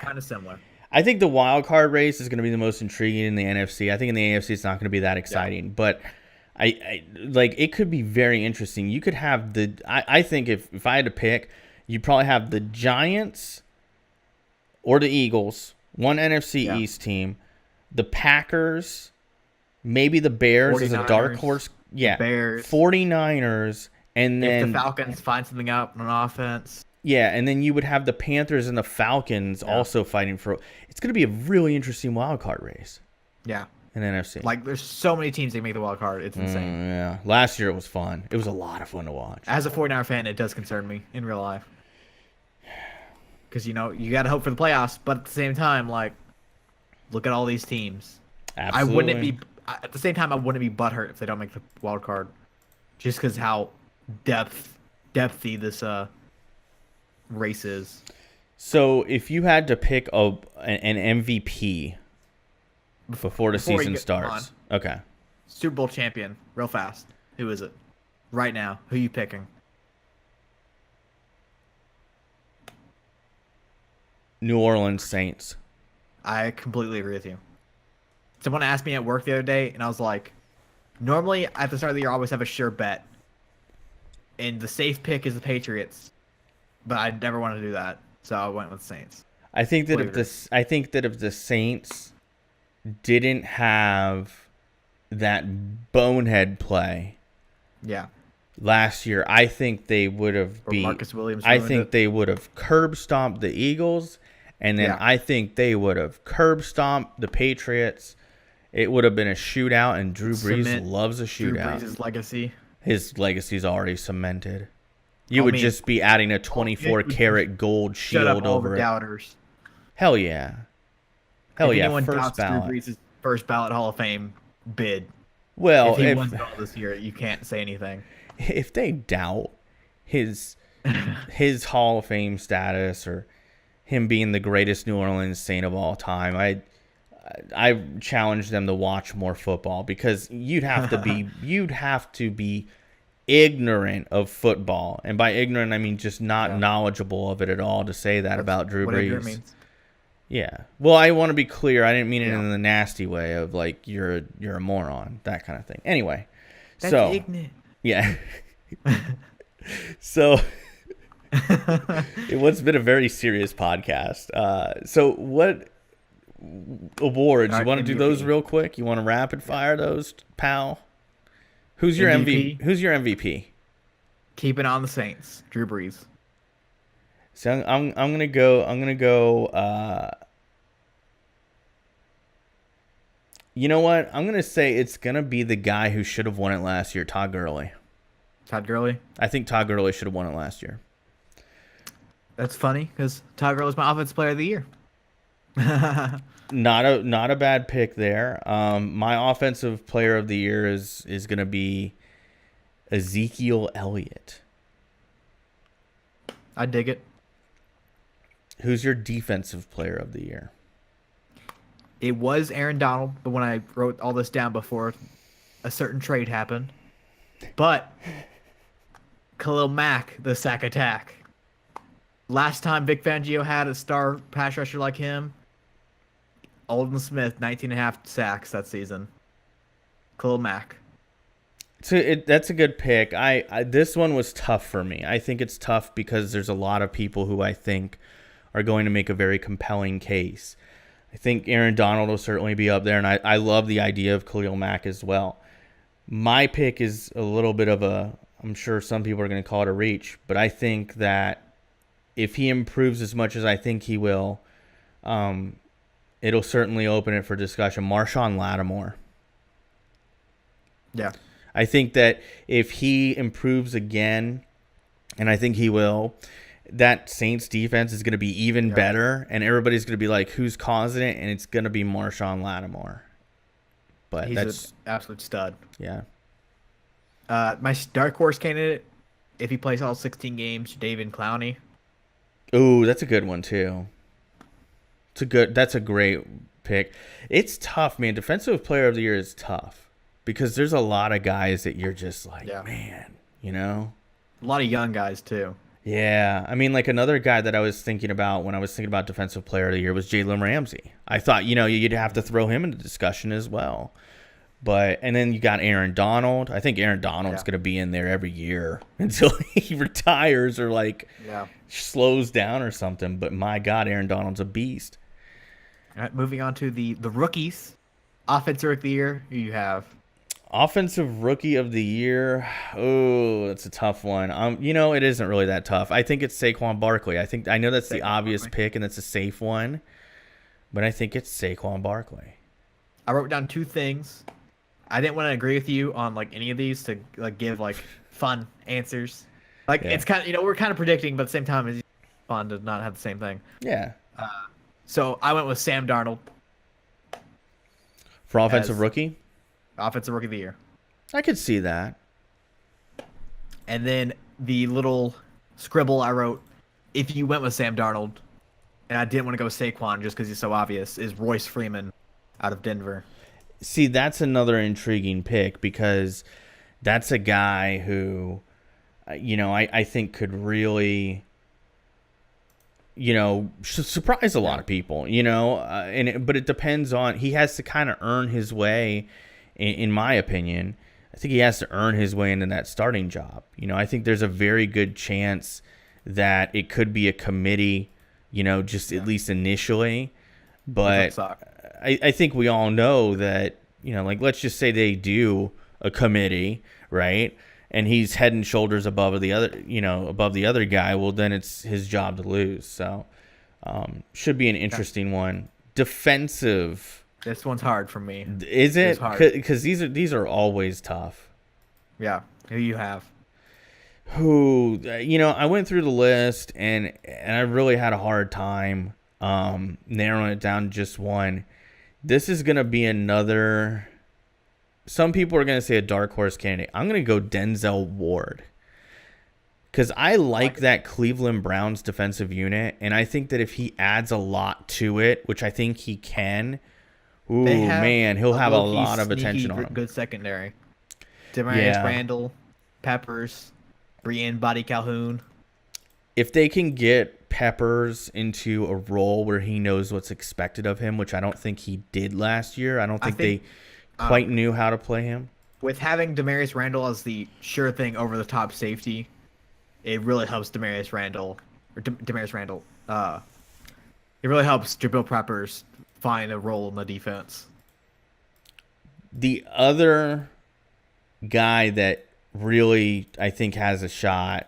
kind of similar. I think the wild card race is going to be the most intriguing in the NFC. I think in the AFC it's not going to be that exciting, but I like it could be very interesting. You could have I think if I had to pick, you'd probably have the Giants or the Eagles, one NFC East team, the Packers, maybe the Bears as a dark horse. Yeah, Bears, 49ers, and then if the Falcons find something out on offense. Yeah, and then you would have the Panthers and the Falcons also fighting for. It's going to be a really interesting wild card race. Yeah. In the NFC. Like, there's so many teams that make the wild card. It's insane. Yeah. Last year it was fun. It was a lot of fun to watch. As a 49er fan, it does concern me in real life. Because, you got to hope for the playoffs, but at the same time, like, look at all these teams. Absolutely. At the same time, I wouldn't be butthurt if they don't make the wild card. Just because how depthy this race is. So if you had to pick an MVP before the season starts, okay. Super Bowl champion, real fast. Who is it? Right now, who are you picking? New Orleans Saints. I completely agree with you. Someone asked me at work the other day, and I was like, normally at the start of the year, I always have a sure bet. And the safe pick is the Patriots. But I never want to do that, so I went with Saints. I think that if the Saints didn't have that bonehead play, last year, I think they would have beat Marcus Williams. I think they would have curb stomped the Eagles, and then I think they would have curb stomped the Patriots. It would have been a shootout, and Drew Brees loves a shootout. Drew Brees' legacy. His legacy's already cemented. You would just be adding a 24-karat gold shield over it. Doubters. Hell yeah. Hell yeah. Anyone doubts Drew Brees' first ballot Hall of Fame bid. Well, if he wins it all this year, you can't say anything. If they doubt his Hall of Fame status or him being the greatest New Orleans Saint of all time, I challenge them to watch more football, because you'd have to be ignorant of football, and by ignorant I mean just not knowledgeable of it at all to say that about Drew Brees. Yeah. Well, I want to be clear. I didn't mean it in the nasty way of like you're a moron, that kind of thing. Anyway, that's ignorant. Yeah. So it's been a very serious podcast. So what awards? You want to do those real quick? You want to rapid fire those, pal? Who's your MVP? Who's your MVP? Keep it on the Saints. Drew Brees. So I'm gonna go. You know what? I'm gonna say it's gonna be the guy who should have won it last year, Todd Gurley. Todd Gurley. I think Todd Gurley should have won it last year. That's funny because Todd Gurley's my offensive player of the year. Not a bad pick there. My offensive player of the year is going to be Ezekiel Elliott. I dig it. Who's your defensive player of the year? It was Aaron Donald, but when I wrote all this down before a certain trade happened. But Khalil Mack, the sack attack. Last time Vic Fangio had a star pass rusher like him, Aldon Smith, 19.5 sacks that season. Khalil Mack. So that's a good pick. This one was tough for me. I think it's tough because there's a lot of people who I think are going to make a very compelling case. I think Aaron Donald will certainly be up there, and I love the idea of Khalil Mack as well. My pick is a little bit of I'm sure some people are going to call it a reach, but I think that if he improves as much as I think he will, it'll certainly open it for discussion. Marshawn Lattimore. Yeah. I think that if he improves again, and I think he will, that Saints defense is going to be even better, and everybody's going to be like, who's causing it? And it's going to be Marshawn Lattimore. But that's an absolute stud. Yeah. My dark horse candidate, if he plays all 16 games, David Clowney. Ooh, that's a good one too. That's a great pick. It's tough, man. Defensive player of the year is tough because there's a lot of guys that you're just like, man, you know? A lot of young guys, too. Yeah. I mean, like another guy that I was thinking about when I was thinking about defensive player of the year was Jalen Ramsey. I thought, you'd have to throw him into discussion as well. And then you got Aaron Donald. I think Aaron Donald's going to be in there every year until he retires or slows down or something. But my God, Aaron Donald's a beast. All right, moving on to the rookies. Offensive Rookie of the Year, who you have? Offensive Rookie of the Year. Oh, that's a tough one. It isn't really that tough. I think it's Saquon Barkley. I know that's the obvious pick and that's a safe one, but I think it's Saquon Barkley. I wrote down two things. I didn't want to agree with you on any of these to give fun answers. It's kind of we're kind of predicting, but at the same time it's fun to not have the same thing. Yeah. So I went with Sam Darnold for offensive rookie. Offensive Rookie of the Year. I could see that. And then the little scribble I wrote, if you went with Sam Darnold, and I didn't want to go with Saquon just because he's so obvious, is Royce Freeman out of Denver. See, that's another intriguing pick because that's a guy who, I think could really, surprise a lot of people, but it depends on, he has to kind of earn his way, in my opinion. I think he has to earn his way into that starting job. I think there's a very good chance that it could be a committee, at least initially, but I think we all know that, let's just say they do a committee, right? And he's head and shoulders above the other guy. Well, then it's his job to lose. So, should be an interesting one. Defensive. This one's hard for me. Is it? Because these are always tough. Yeah. Who you have? I went through the list and I really had a hard time narrowing it down to just one. This is going to be another, some people are going to say a dark horse candidate. I'm going to go Denzel Ward because I like that Cleveland Browns defensive unit, and I think that if he adds a lot to it, which I think he can, he'll have a lot of attention on him. Good secondary. Demarius Randall, Peppers, Brian Body Calhoun. If they can get Peppers into a role where he knows what's expected of him, which I don't think he did last year. I don't think they quite knew how to play him. With having Demarius Randall as the sure thing over the top safety, it really helps Demarius Randall. It really helps Jabril Peppers find a role in the defense. The other guy that really I think has a shot,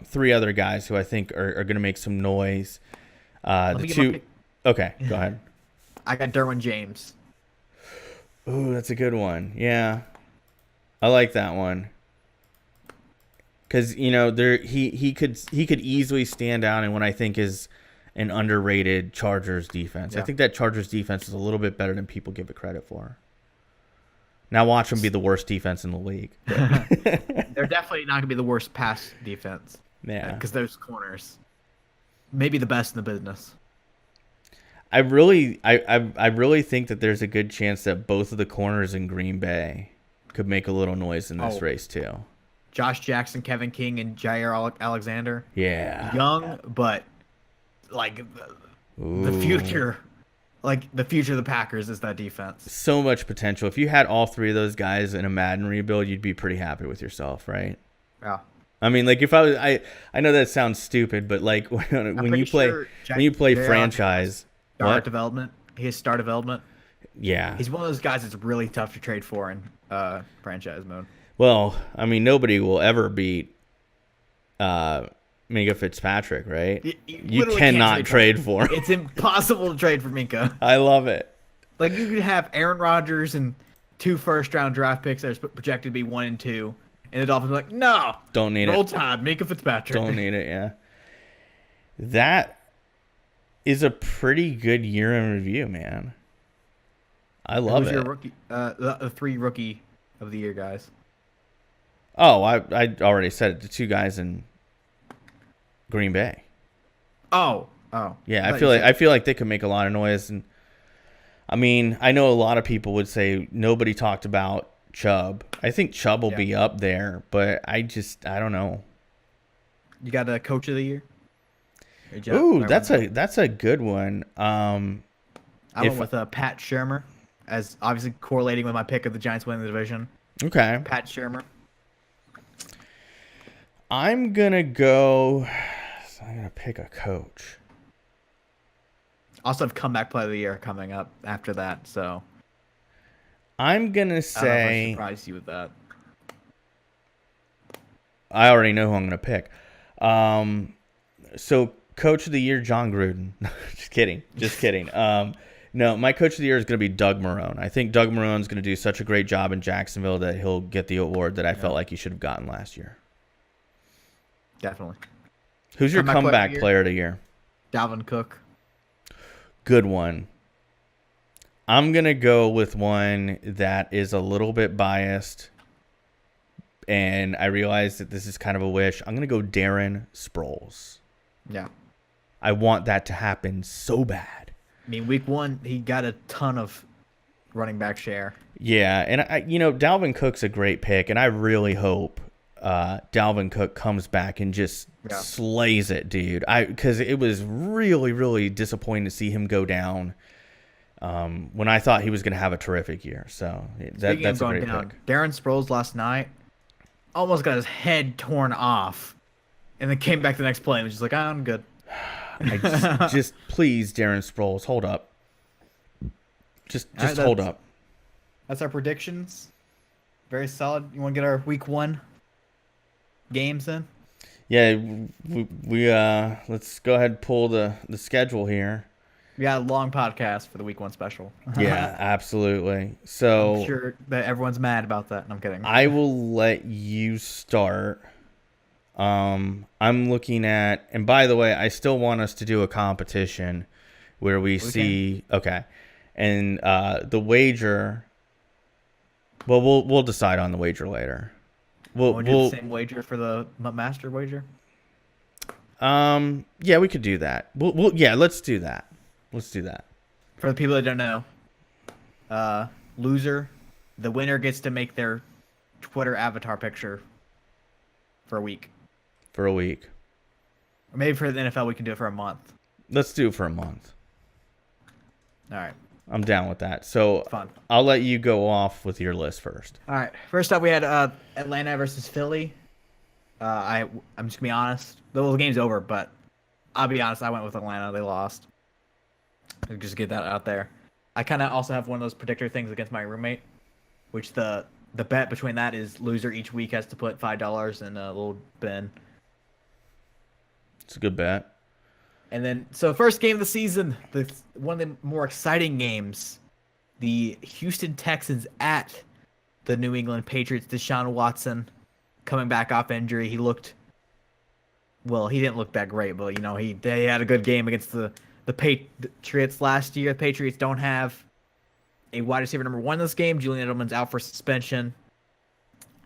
three other guys who I think are going to make some noise. Okay, go ahead. I got Derwin James. Ooh, that's a good one. Yeah, I like that one because he could easily stand out in what I think is an underrated Chargers defense. Yeah. I think that Chargers defense is a little bit better than people give it credit for. Now watch them be the worst defense in the league. They're definitely not going to be the worst pass defense. Yeah. Because those corners, maybe the best in the business. I really think that there's a good chance that both of the corners in Green Bay could make a little noise in this race too. Josh Jackson, Kevin King, and Jair Alexander. Yeah. Young, but the future. The future of the Packers is that defense. So much potential. If you had all three of those guys in a Madden rebuild, you'd be pretty happy with yourself, right? Yeah. I mean, if I was, I know that sounds stupid, but when you play franchise, star development. He has star development. Yeah. He's one of those guys that's really tough to trade for in franchise mode. Well, I mean, nobody will ever beat Minka Fitzpatrick, right? You cannot trade for him. It's impossible to trade for Minka. I love it. You could have Aaron Rodgers and 2 first-round draft picks that are projected to be 1 and 2, and the Dolphins are like, no, don't need Roll it. Tide, Minka Fitzpatrick. Don't need it. Yeah, that is a pretty good year in review, man. I love it. Who's your rookie? The 3 rookie of the year guys. Oh, I already said it. The 2 guys in Green Bay. Oh. Yeah, I feel like they could make a lot of noise, and I mean, I know a lot of people would say nobody talked about Chubb. I think Chubb will be up there, but I don't know. You got a coach of the year? Ooh, that's a good one. I went with Pat Shurmur, as obviously correlating with my pick of the Giants winning the division. Okay. Pat Shurmur. I'm gonna pick a coach. Also have comeback play of the year coming up after that, so I'm gonna say. I don't know if I surprise you with that. I already know who I'm gonna pick. So coach of the year, John Gruden. Just kidding. No, my coach of the year is gonna be Doug Marrone. I think Doug Marrone's gonna do such a great job in Jacksonville that he'll get the award that I felt like he should have gotten last year. Definitely. Who's your comeback player of the year? Dalvin Cook. Good one. I'm going to go with one that is a little bit biased, and I realize that this is kind of a wish. I'm going to go Darren Sproles. Yeah. I want that to happen so bad. I mean, week 1, he got a ton of running back share. Yeah, and Dalvin Cook's a great pick, and I really hope Dalvin Cook comes back and just slays it, dude. Because it was really, really disappointing to see him go down when I thought he was going to have a terrific year. So that's a great pick. Darren Sproles last night almost got his head torn off, and then came back the next play and was just like, I'm good. just please, Darren Sproles, hold up. Just hold up. That's our predictions. Very solid. You want to get our week 1 games in? Yeah, we let's go ahead and pull the schedule here. We got a long podcast for the week 1 special. Yeah, absolutely. So I'm sure that everyone's mad about that. I'm kidding. I will let you start. I'm looking at, and by the way, I still want us to do a competition where we see. Okay, and the wager. Well, we'll decide on the wager later. We'll do the same wager for the master wager. Yeah, we could do that. Let's do that. Let's do that. For the people that don't know, the winner gets to make their Twitter avatar picture for a week. For a week. Or maybe for the NFL, we can do it for a month. Let's do it for a month. All right. I'm down with that. So fun. I'll let you go off with your list first. All right. First up, we had Atlanta versus Philly. I'm just gonna be honest. The game's over, but I'll be honest. I went with Atlanta. They lost. Just get that out there. I kind of also have one of those predictor things against my roommate, which the bet between that is loser each week has to put $5 in a little bin. It's a good bet. And then, so first game of the season, one of the more exciting games, the Houston Texans at the New England Patriots. Deshaun Watson coming back off injury. He didn't look that great, but they had a good game against the Patriots last year. The Patriots don't have a wide receiver number 1 in this game. Julian Edelman's out for suspension.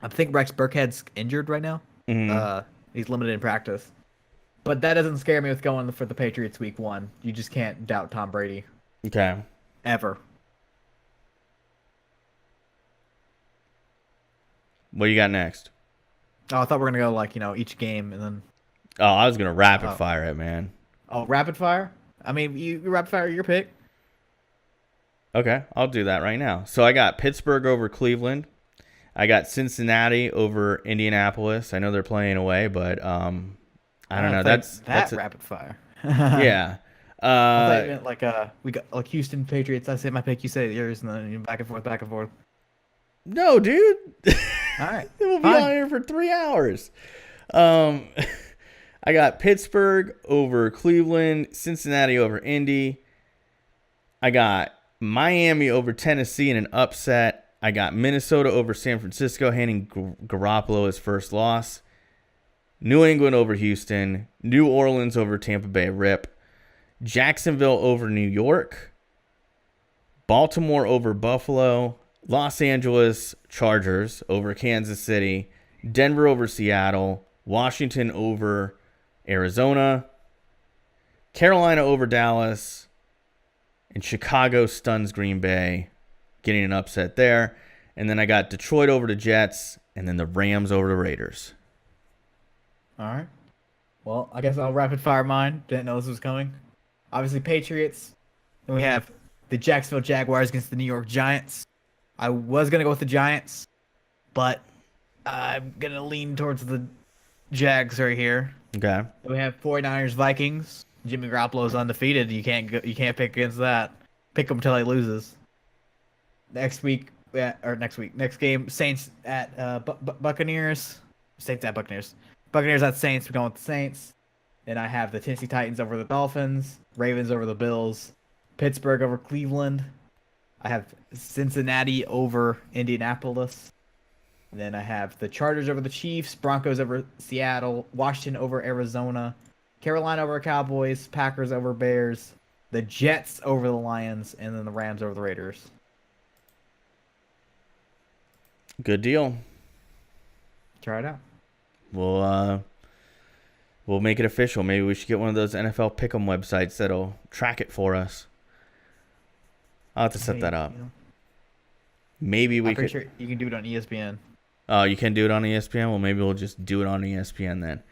I think Rex Burkhead's injured right now. Mm-hmm. He's limited in practice. But that doesn't scare me with going for the Patriots week 1. You just can't doubt Tom Brady. Okay. Ever. What you got next? Oh, I thought we were going to go, each game and then... Oh, I was going to rapid fire it, man. Oh, rapid fire? I mean, you rapid fire your pick. Okay, I'll do that right now. So I got Pittsburgh over Cleveland. I got Cincinnati over Indianapolis. I know they're playing away, but... I don't know. That's rapid fire. Yeah. I thought you meant we got Houston Patriots. I say my pick, you say yours, and then back and forth. No, dude. All right. We'll be on here for 3 hours. I got Pittsburgh over Cleveland, Cincinnati over Indy. I got Miami over Tennessee in an upset. I got Minnesota over San Francisco, handing Garoppolo his first loss. New England over Houston, New Orleans over Tampa Bay, rip. Jacksonville over New York, Baltimore over Buffalo, Los Angeles Chargers over Kansas City, Denver over Seattle, Washington over Arizona, Carolina over Dallas, and Chicago stuns Green Bay, getting an upset there. And then I got Detroit over the Jets, and then the Rams over the Raiders. All right. Well, I guess I'll rapid fire mine. Didn't know this was coming. Obviously, Patriots. Then we have the Jacksonville Jaguars against the New York Giants. I was going to go with the Giants, but I'm going to lean towards the Jags right here. Okay. Then we have 49ers Vikings. Jimmy Garoppolo is undefeated. You can't pick against that. Pick him until he loses. Next game, Saints at Buccaneers. Saints at Buccaneers. Buccaneers at Saints. We're going with the Saints. Then I have the Tennessee Titans over the Dolphins. Ravens over the Bills. Pittsburgh over Cleveland. I have Cincinnati over Indianapolis. And then I have the Chargers over the Chiefs. Broncos over Seattle. Washington over Arizona. Carolina over Cowboys. Packers over Bears. The Jets over the Lions. And then the Rams over the Raiders. Good deal. Try it out. We'll make it official. Maybe we should get one of those NFL Pick'em websites that'll track it for us. I'll have to set that up. Maybe we I'm could. pretty sure you can do it on ESPN. Oh, you can do it on ESPN? Well, maybe we'll just do it on ESPN then.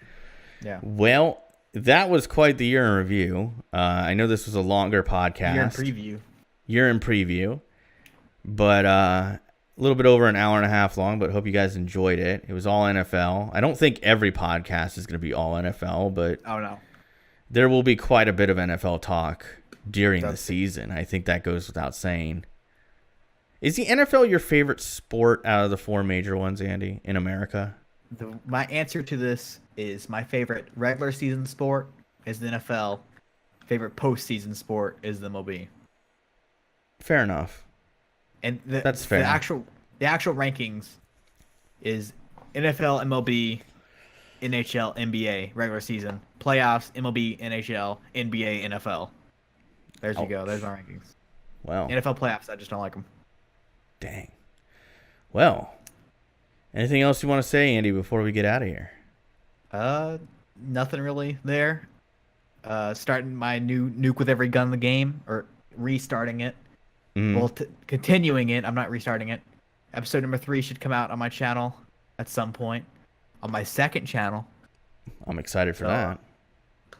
Yeah. Well, that was quite the year in review. I know this was a longer podcast. Year in preview. But a little bit over an hour and a half long, but hope you guys enjoyed it. It was all NFL. I don't think every podcast is going to be all NFL, but Oh, no. there will be quite a bit of NFL talk during the season. I think that goes without saying. Is the NFL your favorite sport out of the four major ones, Andy, in America? My answer to this is my favorite regular season sport is the NFL. Favorite postseason sport is the MLB. Fair enough. And That's fair. The actual rankings is NFL, MLB, NHL, NBA, regular season, playoffs, MLB, NHL, NBA, NFL. There's you go. There's my rankings. Well, NFL playoffs, I just don't like them. dang. Well, anything else you want to say, Andy, before we get out of here? Nothing really there. Starting my new Nuke with Every Gun in the Game, or restarting it. Well, continuing it. I'm not restarting it. Episode number 3 should come out on my channel at some point. On my second channel. I'm excited for that.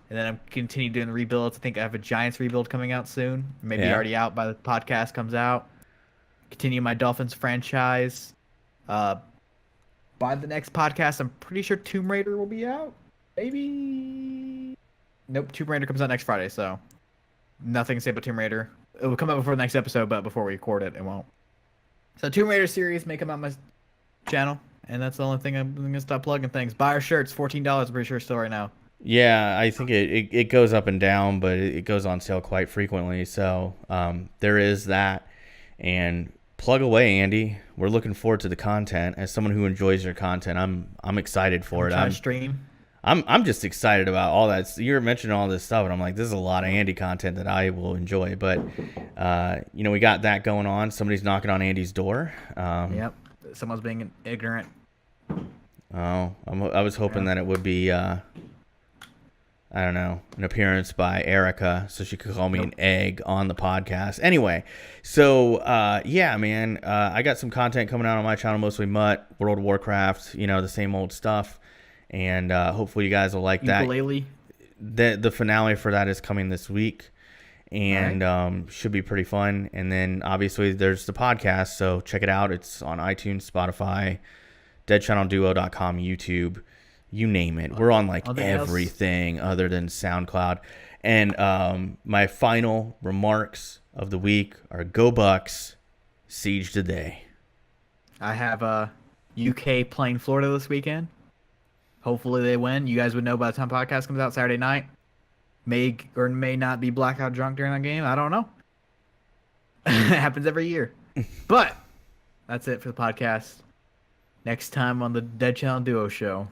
And then I'm continuing doing the rebuilds. I think I have a Giants rebuild coming out soon. Maybe Yeah. already out by the podcast comes out. Continue my Dolphins franchise. By the next podcast, I'm pretty sure Tomb Raider will be out. Maybe. Nope, Tomb Raider comes out next Friday, so nothing to say about Tomb Raider. It will come out before the next episode, but before we record it, it won't. So Tomb Raider series may come out on my channel, and that's the only thing I'm going to stop plugging things. Buy our shirts, $14, I'm pretty sure still right now. Yeah, I think it goes up and down, but it goes on sale quite frequently. So there is that. And plug away, Andy. We're looking forward to the content. As someone who enjoys your content, I'm excited for it. I'm stream. I'm just excited about all that. You're mentioning all this stuff, and I'm like, this is a lot of Andy content that I will enjoy. But we got that going on. Somebody's knocking on Andy's door. Yep, someone's being ignorant. Oh, I was hoping that it would be, I don't know, an appearance by Erica so she could call me an egg on the podcast. Anyway, so, yeah, man, I got some content coming out on my channel, mostly Mutt, World of Warcraft, the same old stuff. And hopefully you guys will like that. Ukulele. The finale for that is coming this week. And should be pretty fun. And then, obviously, there's the podcast, so check it out. It's on iTunes, Spotify, deadchannelduo.com, YouTube, you name it. We're on everything other than SoundCloud. And my final remarks of the week are go Bucks, siege today. I have UK playing Florida this weekend. Hopefully they win. You guys would know by the time podcast comes out Saturday night. May or may not be blackout drunk during that game. I don't know. It happens every year. But that's it for the podcast. Next time on the Dead Channel Duo Show.